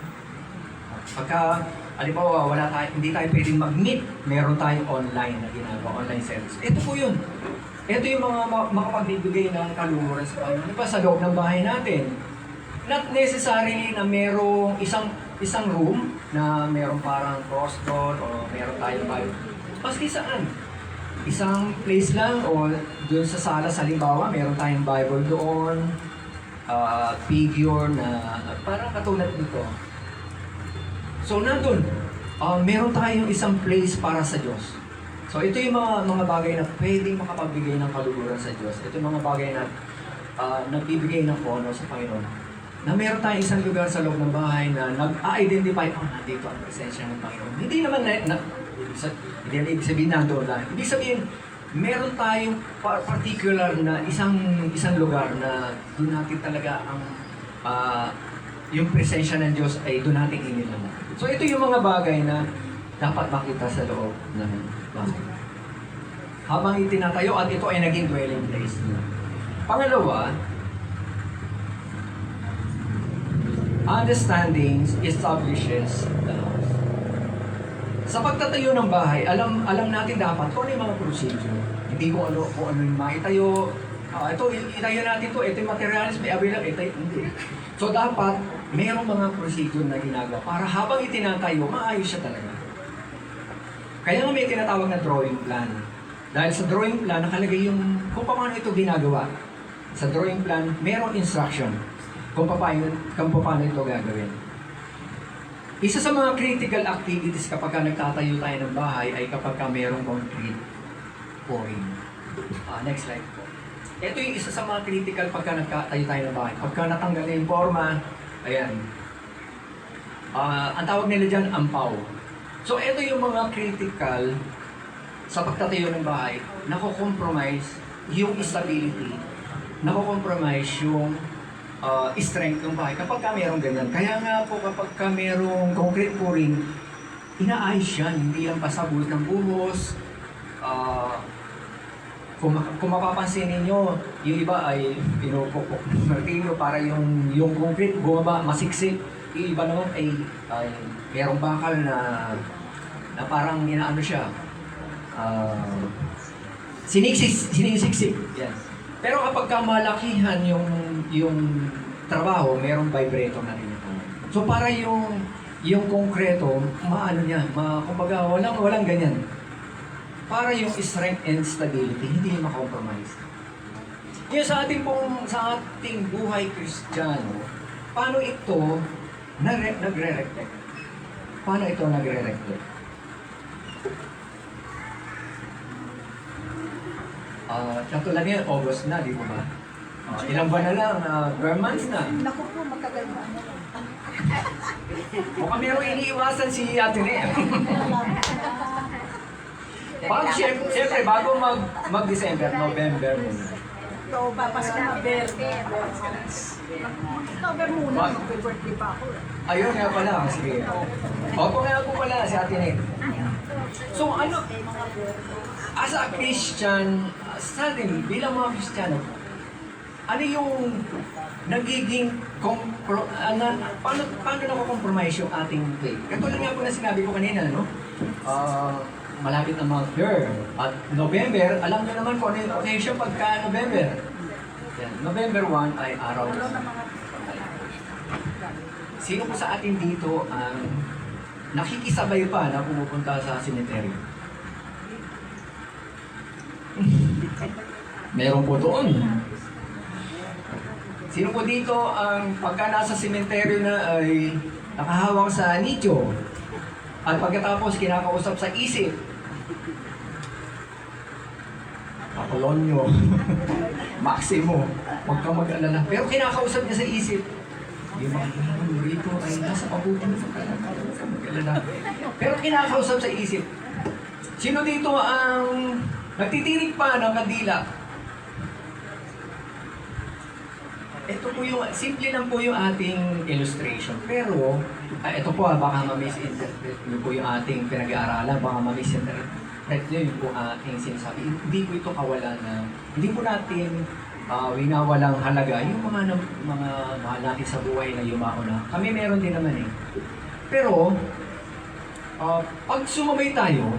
Pagka, halimbawa, hindi tayo pwedeng mag-meet, meron tayong online na ginagawa, online service. Ito po yun. Ito yung mga makapagbibigay ng kaluluran sa Panginoon. Ano ba sa loob ng bahay natin? Not necessarily na merong isang room na merong parang cross doon o meron tayong Bible. Maski saan. Isang place lang o doon sa sala sa halimbawa, meron tayong Bible doon, figure na parang katulad nito. So nandun, meron tayong isang place para sa Diyos. So ito yung mga bagay na pwedeng makapagbigay ng kaluluran sa Diyos. Ito yung mga bagay na nagbibigay ng honor sa Panginoon. Na meron tayong isang lugar sa loob ng bahay na nag-identify, nandito ang presensya ng Panginoon. Hindi naman hindi ibig sabihin nandoon lang. Ibig sabihin, meron tayong particular na isang lugar na doon natin talaga ang yung presensya ng Diyos ay doon natin inilaman. So ito yung mga bagay na dapat makita sa loob ng bahay. Habang itinatayo at ito ay naging dwelling place. Pangalawa, understanding establishes the house. Sa pagtatayo ng bahay, alam natin dapat kung ano yung mga procedure. Hindi kung ano yung maitayo. Ito, itayo natin ito yung materials, may available, hindi. So dapat, mayroong mga procedure na ginagawa para habang itinatayo, maayos siya talaga. Kaya nga may tinatawag na drawing plan. Dahil sa drawing plan, nakalagay yung kung paano ito ginagawa. Sa drawing plan, mayroong instruction kung paano ito gagawin. Isa sa mga critical activities kapag nagtatayo tayo ng bahay ay kapag mayroong concrete pouring. Next slide po. Ito yung isa sa mga critical pagka nagtatayo tayo ng bahay. Pagka natanggal na yung forma, ayan. Ang tawag nila dyan, ampaw. So ito yung mga critical sa pagtatayo ng bahay, nako-compromise yung stability, nako-compromise yung strength ng bahay kapag ka mayroong ganyan. Kaya nga po kapag ka mayroong concrete pouring, inaayos yan, hindi lang pasabot ng buhos. Kung mapapansin ninyo, yung iba ay pinupukok ng martilyo para yung concrete bumaba, masiksik. Yung iba naman ay mayroong bakal na parang inaano siya, sinisiksik. Yes. Pero kapag malakihan yung trabaho, merong vibrator na rin ito. So para yung konkreto, maano niya, kumbaga walang ganyan. Para yung strength and stability, hindi ma-compromise. Yung sa ating buhay Kristiyano, paano ito nagre-reflect? Paano ito nagre-reflect? Katulad niya, August na, di ba ba? Ilang buwan na lang, 12 months na. Naku po, matagal na. Mukhang merong iniiwasan si Ate Ne. Parang siyempre, bago mag-December, November muna. So, papasko na birthday. October muna, mag-birthday pa ako. Ayun nga pala, sige. Opo nga po pala si Ate Ne. So ano, as a Christian, sa atin, bilang mga Kristiyano, ano yung nagiging paano nako-compromise yung ating faith? Katulad nga po na sinabi ko kanina, no? Malapit na mag-year. At November, alam nyo naman kung ano yung occasion pagka November. Yan. November 1 ay araw. Sino po sa atin dito ang nakikisabay pa na pumupunta sa cemetery? Meron po doon. Sino po dito ang pagka nasa sementeryo na ay nakahawak sa nicho at pagkatapos kinakausap sa isip? Apolonio, Maximo, huwag kang mag-alala. Pero kinakausap niya sa isip, yung mga iniwan mo rito ay nasa pabuti mo sa kalala. Pero kinakausap sa isip, sino dito ang nagtitirik pa ng kandila? Ito po yung, simple lang po yung ating illustration. Pero, ito po baka ma-misinterpret nyo po yung ating pinag-aaralan, baka ma-misinterpret nyo yung po ating sinasabi. Hindi po ito kawalan na, hindi po natin winawalang halaga yung mga mahal natin sa buhay na yumao na. Kami meron din naman eh. Pero, pag sumabay tayo,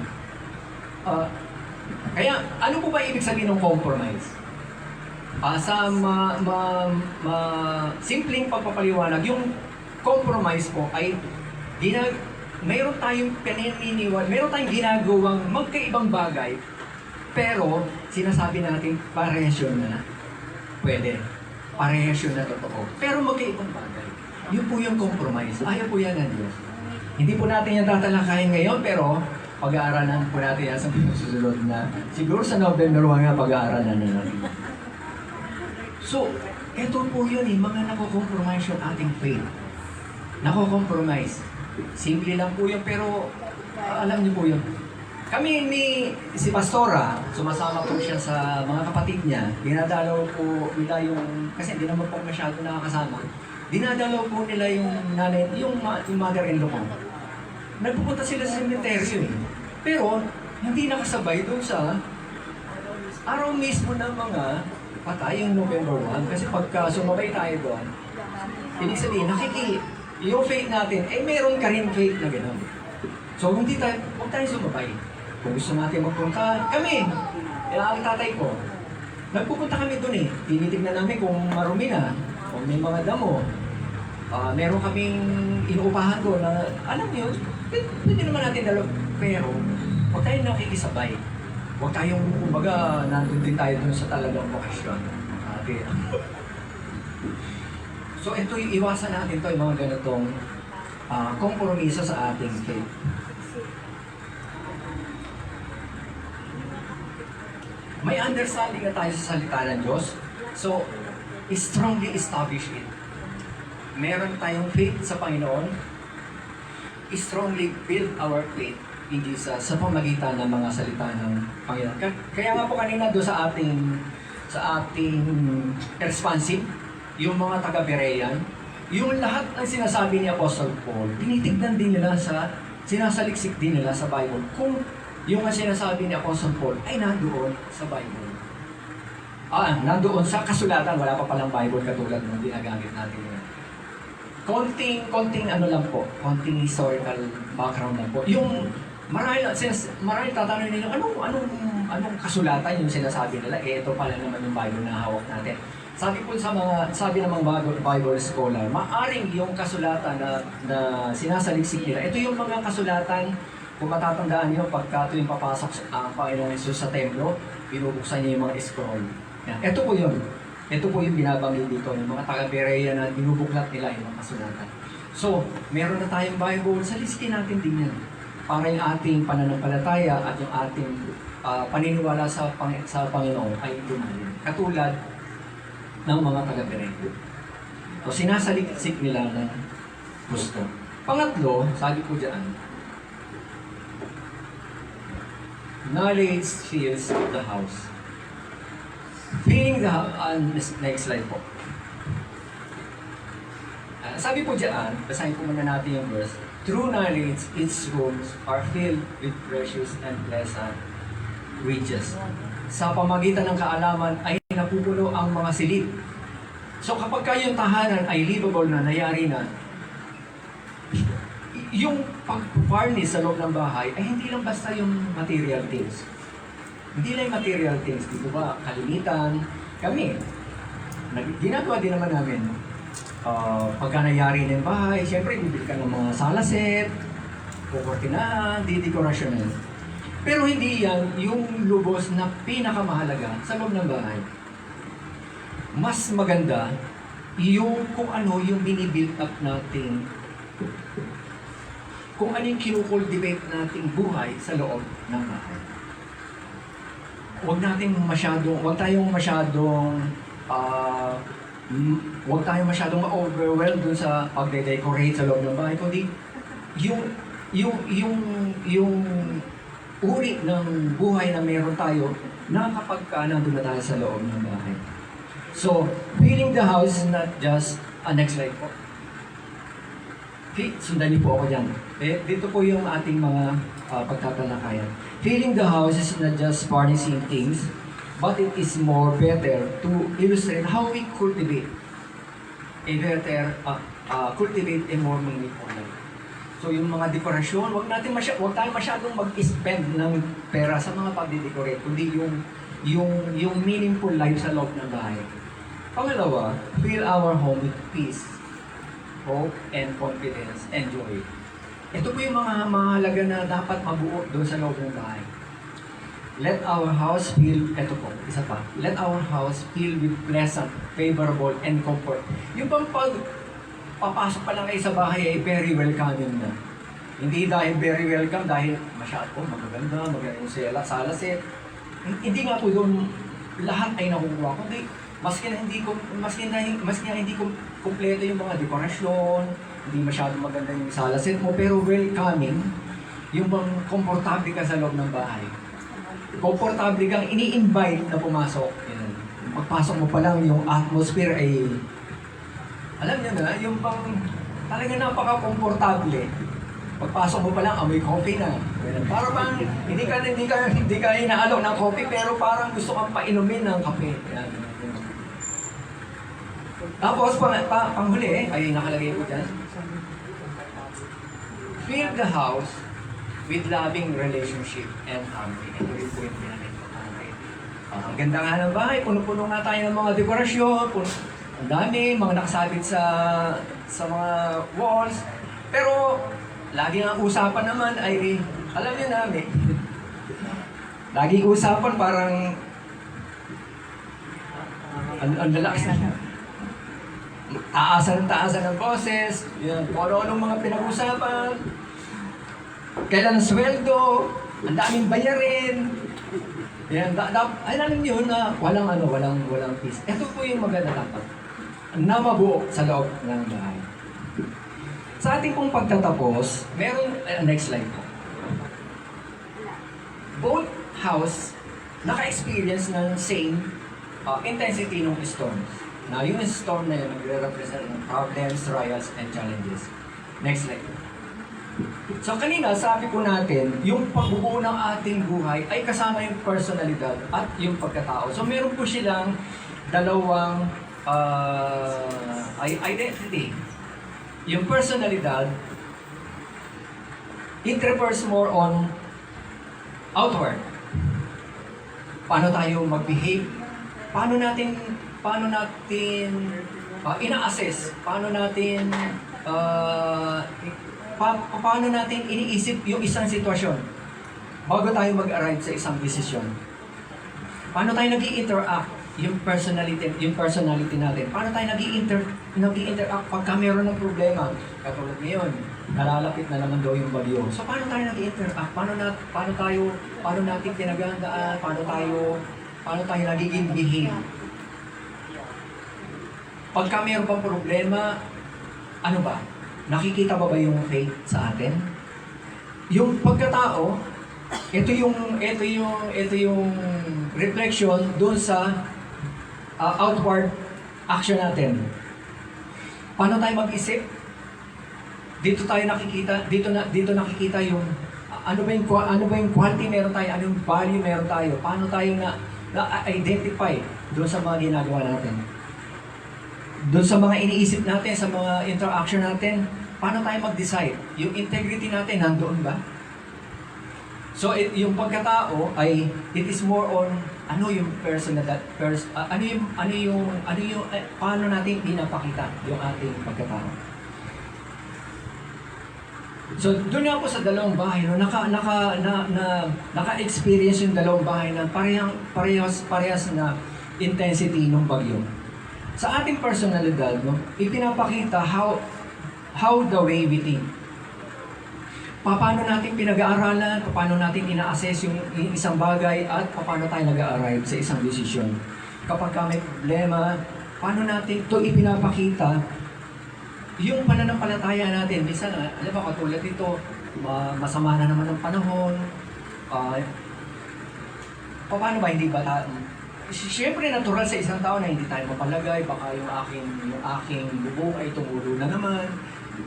kaya ano po ba ibig sabihin ng compromise? Sa simpleng pagpapaliwanag, yung compromise po ay mayroon tayong pininiwan, mayroon tayong ginagawang magkaibang bagay, pero sinasabi natin parehas yun na pwede. Parehas yun na totoo. Pero magkaibang bagay. Yun po yung compromise. Ayaw po yan ng Diyos. Hindi po natin yan tatalakayin ngayon, pero pag-aaralan po natin yan sa susunod na siguro sa November 1 nga pag-aaralan na natin. So, eto po yun mga nako-compromise yung ating faith. Nako-compromise. Simple lang po yun, pero alam niyo po yun. Kami si Pastora, sumasama po siya sa mga kapatid niya. Dinadalaw po nila yung, kasi hindi naman po masyado nakakasama. Dinadalaw po nila yung nanay, yung mother-in-law ko. Nagpupunta sila sa cemetery. Pero, hindi nakasabay doon sa araw mismo ng mga patay yung November 1. Kasi pagka sumabay tayo doon, ibig sabihin, yung faith natin, meron ka rin faith na gano'n. So, huwag tayo sumabay. Kung gusto natin magpunta, kami, ang tatay ko, nagpupunta kami doon Tinitignan namin kung marumi na, kung may mga damo. Meron kaming inuupahan doon na, alam niyo, pwede naman natin dalaw. Pero, huwag tayong nakikisabay. Huwag tayong, kumbaga, nandun din tayo doon sa talagang vocation. So, ito yung iwasan natin yung mga ganitong kompromiso sa ating faith. May understanding na tayo sa salita ng Diyos. So, strongly establish it. Meron tayong faith sa Panginoon. Strongly build our faith in Jesus sa pamagitan ng mga salita ng Panginoon. Kaya nga po kanina doon sa ating responsive, yung mga taga-Berean, yung lahat ng sinasabi ni Apostle Paul, tinitignan din nila sinasaliksik din nila sa Bible. Kung yung sinasabi ni Apostle Paul ay nandoon sa Bible. Nandoon sa kasulatan, wala pa palang Bible katulad ng ginagamit natin ngayon. Konting ano lang po, konting historical background lang po. Yung marami tatanungin nila, anong kasulatan yung sinasabi nila? Ito pala naman yung Bible na hawak natin. Sabi ng mga Bible scholar, maaring yung kasulatan na sinasaliksik nila, ito yung mga kasulatan. Kung matatandaan niyo, pagka tuwing papasok ang Panginoong Hesus sa templo, binubuksan niya yung mga scroll. Yan. Ito po yun. Ito po yung binabanggit dito, yung mga taga-Berea na binubuklat nila yung mga kasulatan. So, meron na tayong Bible, saliksikin natin din yan. Para yung ating pananampalataya at yung ating paniniwala sa Panginoon ay tumalin. Katulad ng mga taga-Berea. So, sinasaliksik nila ng gusto. Pangatlo, sabi ko dyan, knowledge fills the house. Filling the house, next slide po. Sabi po dyan, basahin po muna natin yung verse. True knowledge, its rooms are filled with precious and pleasant riches. Sa pamagitan ng kaalaman ay napupuno ang mga silid. So kapag kayong tahanan ay livable na, nayari na, yung pag-furnish sa loob ng bahay ay hindi lang basta yung material things. Hindi lang yung material things. Dito ba, kalimitan. Kami, ginagawa din naman namin. Pagka nayari na yung bahay, syempre, bibili ka ng mga salaset, kukurtinahan, didekorasyon na. Pero hindi yan yung lubos na pinakamahalaga sa loob ng bahay. Mas maganda yung kung ano yung binibuild up natin, kung ano yung kinukultivate nating buhay sa loob ng bahay. Huwag tayong masyadong huwag tayo masyadong ma-overwhelm dun sa pagde-decorate sa loob ng bahay, kundi yung uri ng buhay na meron tayo na kapag nandun na tayo sa loob ng bahay. So, filling the house is not just, next slide po. Sundan niyo po ako dyan. Dito po yung ating mga pagtatalakayan. Filling the house is not just furnishing things, but it is more better to illustrate how we cultivate cultivate a more meaningful life. So yung mga dekorasyon, wag tayo masyadong mag-spend ng pera sa mga pagde-decorate, kundi yung meaningful life sa loob ng bahay. Pangalawa, fill our home with peace, hope, and confidence, and joy. Ito po yung mga mahalaga na dapat mabuo doon sa loob ng bahay. Let our house feel, ito po, isa pa. Let our house feel with pleasant, favorable, and comfort. Yung bang papasok pa lang kayo sa bahay ay very welcoming na. Hindi dahil very welcome, dahil masyado magaganda yung salaset. Hindi nga po doon lahat ay nakukuha. Kundi maski na hindi kumpleto yung mga dekorasyon, hindi masyadong maganda yung salaset mo, pero welcoming, yung bang komportable ka sa loob ng bahay. Komportable kang ini-invite na pumasok. Yan. Pagpasok mo pa lang, yung atmosphere ay, alam niyo na, yung bang talaga napaka-komportable. Pagpasok mo pa lang, amoy coffee na. Yan. Para bang hindi ka inaalok ng coffee, pero parang gusto kang painumin ng kape. Yan. Tapos, panghuli, ay nakalagay ko dyan. Fill the house with loving relationship and harmony. Ito rin po yung pinag-importante. Ang ganda nga ng bahay, puno-puno nga tayo ng mga dekorasyon, ang dami, mga nakasabit sa mga walls. Pero, lagi ang usapan naman ay, alam niyo namin, laging usapan parang, ang lalakas na. Taasan ng boses, yan, kung ano-anong mga pinag-usapan, kailan sweldo, ang daming bayarin. Yan, alam niyo na walang peace. Ito po yung maganda dapat na mabuo sa loob ng bahay. Sa ating pong pagtatapos, meron, next slide po. Both house naka-experience ng same intensity ng storms. Now, yung storm na yun, nagre-represent ng problems, trials, and challenges. Next slide. So, kanina, sabi ko natin, yung pagbubuo ng ating buhay ay kasama yung personalidad at yung pagkatao. So, meron po silang dalawang identity. Yung personalidad, it refers more on outward. Paano tayo mag-behave? Paano natin ina-assess? Paano natin iniisip yung isang sitwasyon bago tayo mag-arrive sa isang desisyon? Paano tayo nag-i-interact? Yung personality natin. Paano tayo nag-i-interact pagka meron ng problema? Katulad ngayon, nalalapit na naman daw yung bagyo. So, paano tayo nag-i-interact? Paano natin pinaghandaan? Paano tayo nagiging behave? Pagka meron pang problema, ano ba? Nakikita ba yung faith sa atin? Yung pagkatao, ito yung reflection doon sa outward action natin. Paano tayo mag-isip? Dito nakikita yung ano ba yung quality meron tayo, ano yung value meron tayo, paano tayo na-identify doon sa mga ginagawa natin. Doon sa mga iniisip natin, sa mga interaction natin, paano tayo mag-decide? Yung integrity natin, nandoon ba? So, yung pagkatao ay, it is more on, ano yung paano natin pinapakita yung ating pagkatao. So, doon nga po sa dalawang bahay, no, naka-experience yung dalawang bahay na parehas na intensity ng bagyo. Sa ating personalidad, no, ipinapakita how the way we think. Paano natin pinag-aaralan, paano natin ina-assess yung isang bagay, at paano tayo nag-arrive sa isang desisyon. Kapag may problema, paano natin ito ipinapakita yung pananampalataya natin. Minsan, alam mo, katulad dito, masama na naman ang panahon. Paano ba hindi ba siyempre natural sa isang tao na hindi tayo mapalagay, baka yung aking bubong ay tumulo na naman,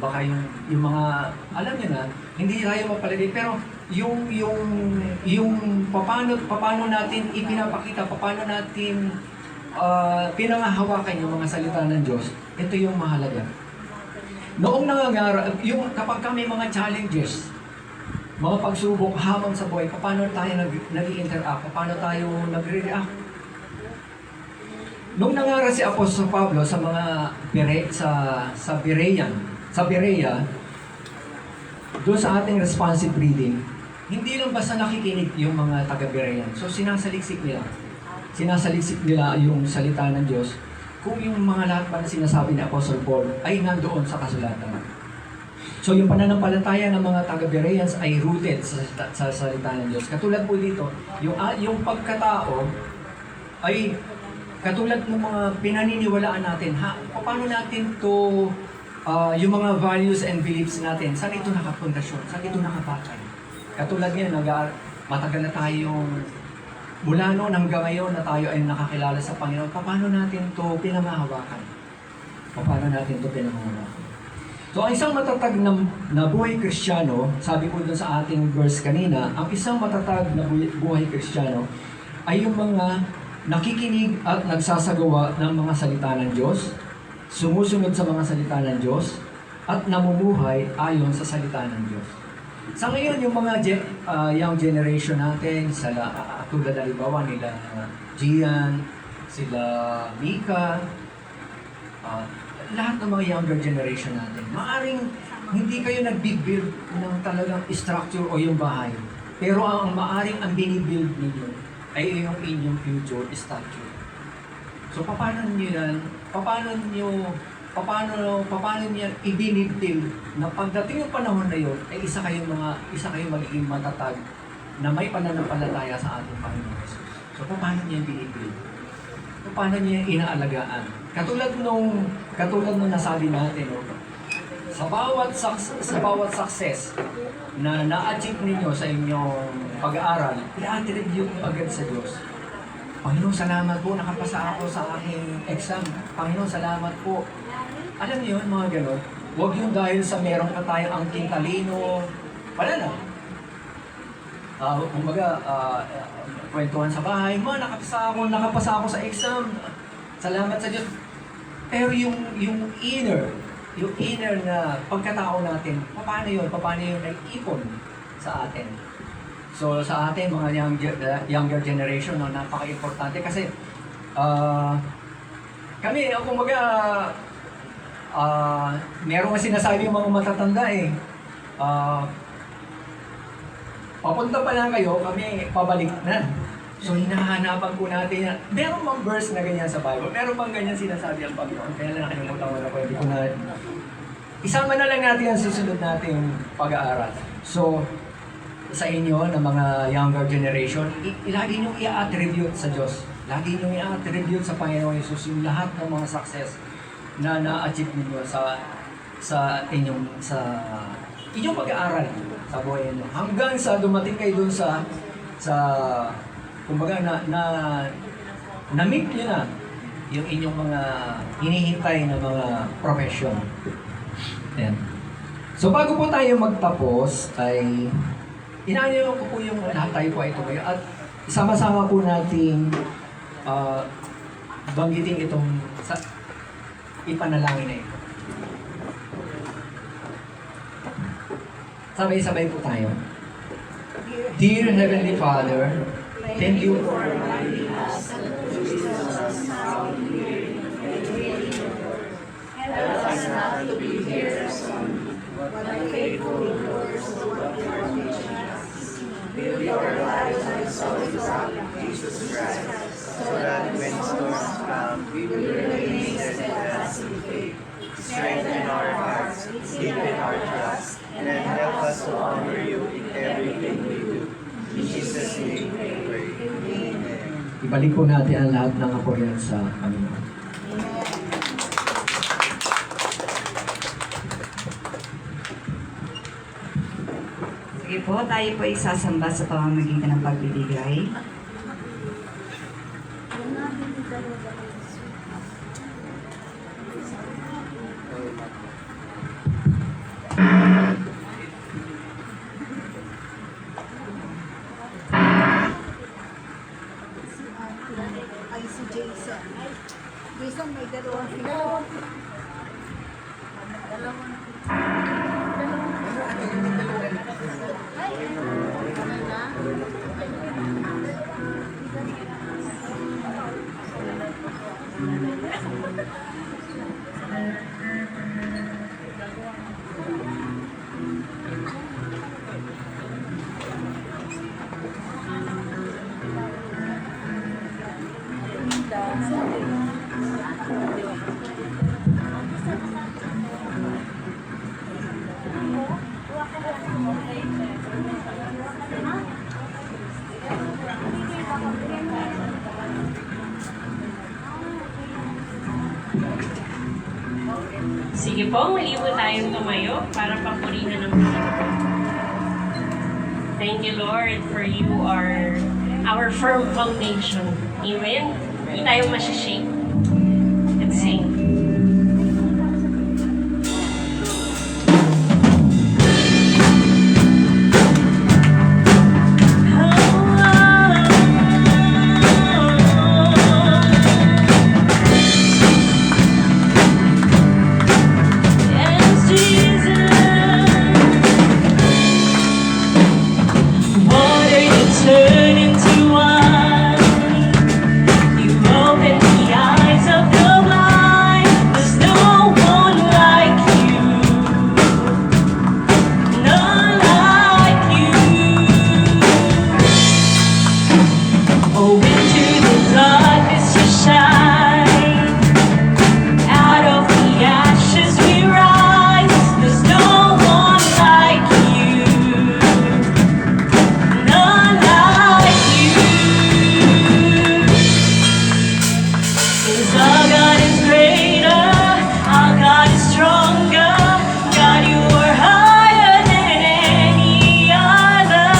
baka yung mga, alam niyo na, hindi tayo mapalagay, pero yung paano natin ipinapakita, paano natin pinangahawakan yung mga salita ng Diyos, ito yung mahalaga. Noong nangangarap, kapag kami mga challenges, mga pagsubok, hamon sa buhay, paano tayo nag-interact, paano tayo nagre-react. Nung nangaral si Apostol Pablo sa mga sa Berea, doon sa ating responsive reading, hindi lang basta nakikinig yung mga taga-Berean. So sinasaliksik nila yung salita ng Diyos kung yung mga lahat pa na sinasabi ni Apostol Paul ay nandoon sa kasulatan. So yung pananampalataya ng mga taga-Bereans ay rooted sa salita ng Diyos. Katulad po dito, yung pagkatao ay katulad ng mga pinaniniwalaan natin, paano natin to, yung mga values and beliefs natin, saan ito nakapundasyon, saan ito nakapatay. Katulad ngayon, matagal na tayong, mula noon hanggang ngayon na tayo ay nakakilala sa Panginoon, paano natin to pinangahawakan? Paano natin to pinangahawakan? So, ang isang matatag na buhay Kristiyano, sabi ko dun sa ating verse kanina, ang isang matatag na buhay Kristiyano ay yung mga nakikinig at nagsasagawa ng mga salita ng Diyos, sumusunod sa mga salita ng Diyos, at namumuhay ayon sa salita ng Diyos. Sa ngayon, yung mga young generation natin, tulad halimbawa nila Gian, sila Mika, lahat ng mga younger generation natin, maaring hindi kayo nag-build ng talagang structure o yung bahay. Pero ang maaring ang binibuild ninyo ay yung inyong future structure. So paano niyo yan? Paano niyo ibinibuild na pagdating yung panahon na yun ay isa kayong magiging matatag na may pananampalataya sa ating Panginoon Jesus. So paano niyo binibuild? Paano niyo inaalagaan? Katulad nung nasabi natin, sa bawat success na na-achieve ninyo sa inyong pag-aaral, i-attribute agad sa Diyos. Panginoon, salamat po, nakapasa ako sa aking exam. Panginoon, salamat po. Alam niyo yun, mga gano'n. Huwag yung dahil sa meron ka tayong angking talino. Wala na. Kwentuhan sa bahay, nakapasa ako sa exam. Salamat sa Diyos. Pero yung inner na pagkatao natin, paano yun nag-ipon sa atin? So sa atin, mga younger generation, no, napaka-importante kasi kami, meron nga sinasabi yung mga matatanda papunta pa lang kayo, kami pabalik na. So hinahanapan po natin yan. Meron bang verse na ganyan sa Bible? Meron bang ganyan sinasabi ang Panginoon? Kaya lang nakalimutan ko na pwede ko na. Isama na lang natin ang susunod nating pag-aaral. So, sa inyo na mga younger generation, lagi niyong i-attribute sa Diyos. Lagi niyong i-attribute sa Panginoon Jesus yung lahat ng mga success na na-achieve ninyo sa inyong pag-aaral sa buhay niyo. Hanggang sa dumating kayo dun sa kumbaga na-meet nyo na yung inyong mga hinihintay na mga profession. Ayan. So bago po tayo magtapos ay inaanyo ko po yung lahat tayo po ay tumayo at sama-sama po nating banggitin itong ipanalangin na ito. Sabay-sabay po tayo. Dear Heavenly Father, thank you for reminding us that Jesus is now here. Help us not to be hearers only, but faithful doers of what you are teaching us. Build your lives on the solid rock of Jesus Christ, so that when storms come, we will remain steadfast in faith. Strengthen our hearts, deepen our trust, and help us to honor you in everything we do. In Jesus' name we pray. Amen. Ibalik po natin ang lahat ng kapurihan sa Panginoon. Sige po, tayo po ay sasamba sa pamamagitan ng pagbibigay. Ay, si Jason. Jason, may dalawang sila. Sige po, muli po tayong tumayo para papurihan ng Panginoon. Thank you, Lord, for you are our firm foundation. Amen? Hindi tayo masishake. Let's sing. Turn into wine. You open the eyes of the blind. There's no one like you, none like you. Oh, into the darkness you shine. Out of the ashes we rise. There's no one like you, none like you. 'Cause our God is greater, our God is stronger. God, you are higher than any other.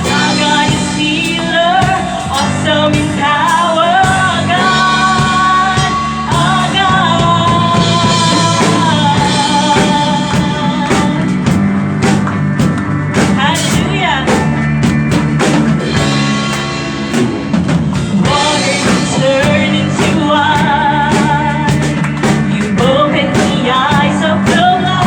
Our God is healer, awesome in power. Our God, our God. Hallelujah. Water you turn into wine. You open the eyes of the blind.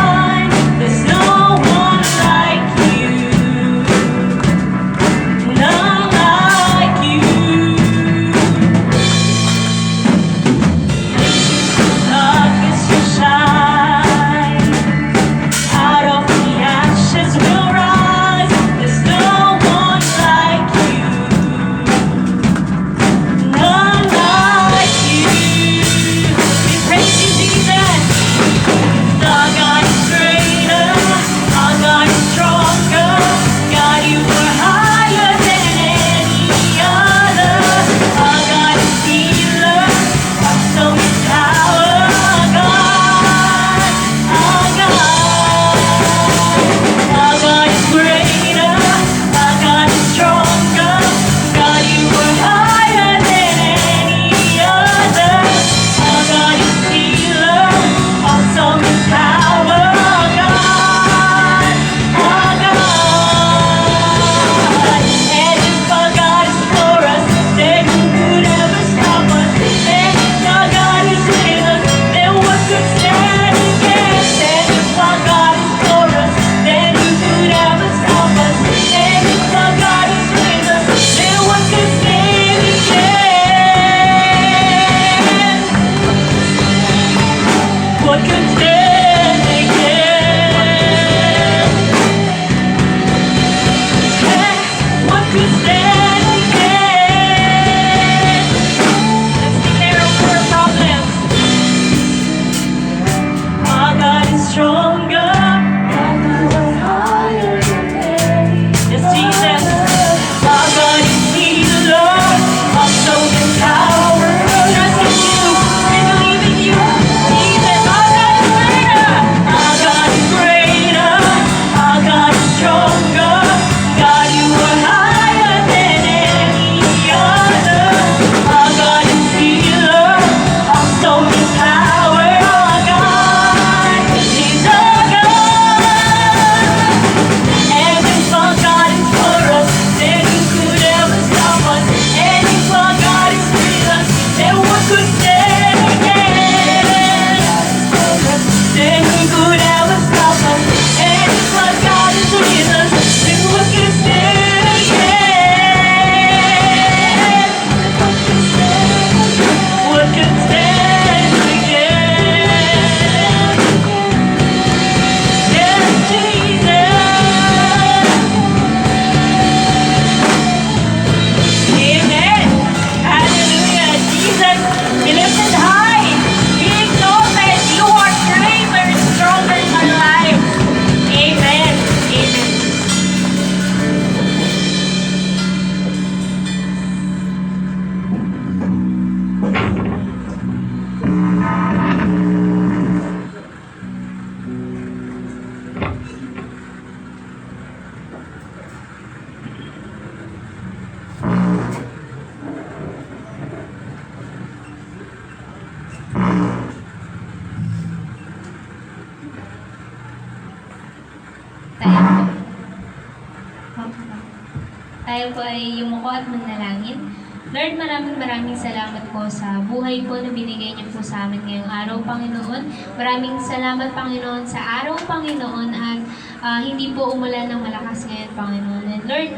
Tayo po ay yumuko at manalangin. Lord, maraming salamat po sa buhay po na binigay niyo po sa amin ngayong araw, Panginoon. Maraming salamat, Panginoon, sa araw, Panginoon, at hindi po umulan ng malakas ngayon, Panginoon. And Lord,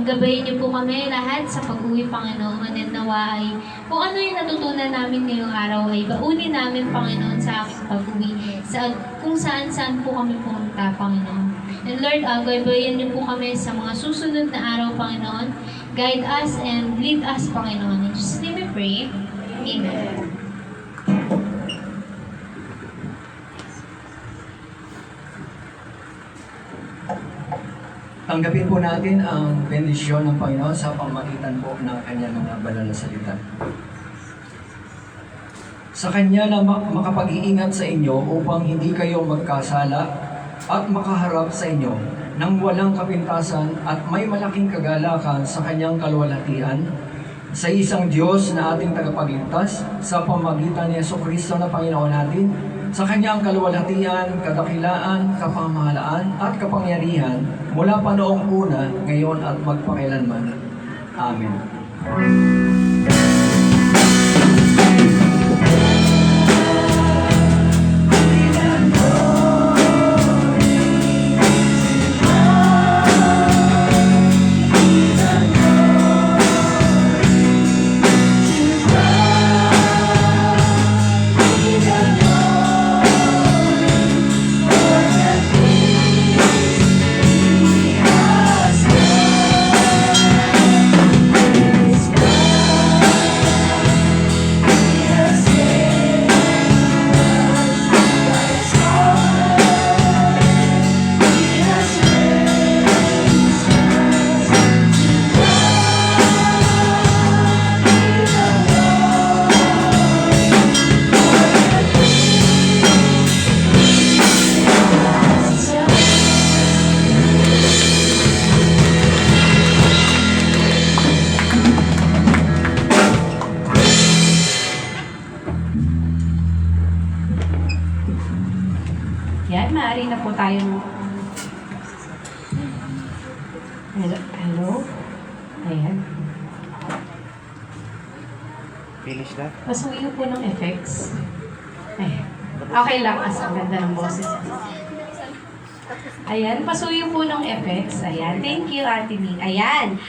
gabayin niyo po kami lahat sa pag-uwi, Panginoon, at nawa ay kung ano yung natutunan namin ngayong araw ay baunin namin, Panginoon, sa aming pag-uwi, kung saan-saan po kami pumunta, Panginoon. And Lord, gabayin niyo po kami sa mga susunod na araw, Panginoon. Guide us and lead us, Panginoon. In Jesus' name we pray. Amen. Tanggapin po natin ang bendisyon ng Panginoon sa pamamagitan po ng kanyang mga banal na salita. Sa kanya na makapag-iingat sa inyo upang hindi kayo magkasala at makaharap sa inyo nang walang kapintasan at may malaking kagalakan sa kanyang kaluwalhatian, sa isang Diyos na ating tagapagligtas, sa pamamagitan ni Jesucristo na Panginoon natin, sa kanyang kaluwalhatian, kadakilaan, kapamahalaan at kapangyarihan mula pa noong una, ngayon at magpakailanman. Amen. Yan, maaari na po tayong... Hello? Ayan. Finish na? Pasuyo po ng effects. Ay, okay lang, as ang ganda ng boses. Ayan, pasuyo po ng effects. Ayan, thank you, Ate Ning. Ayan.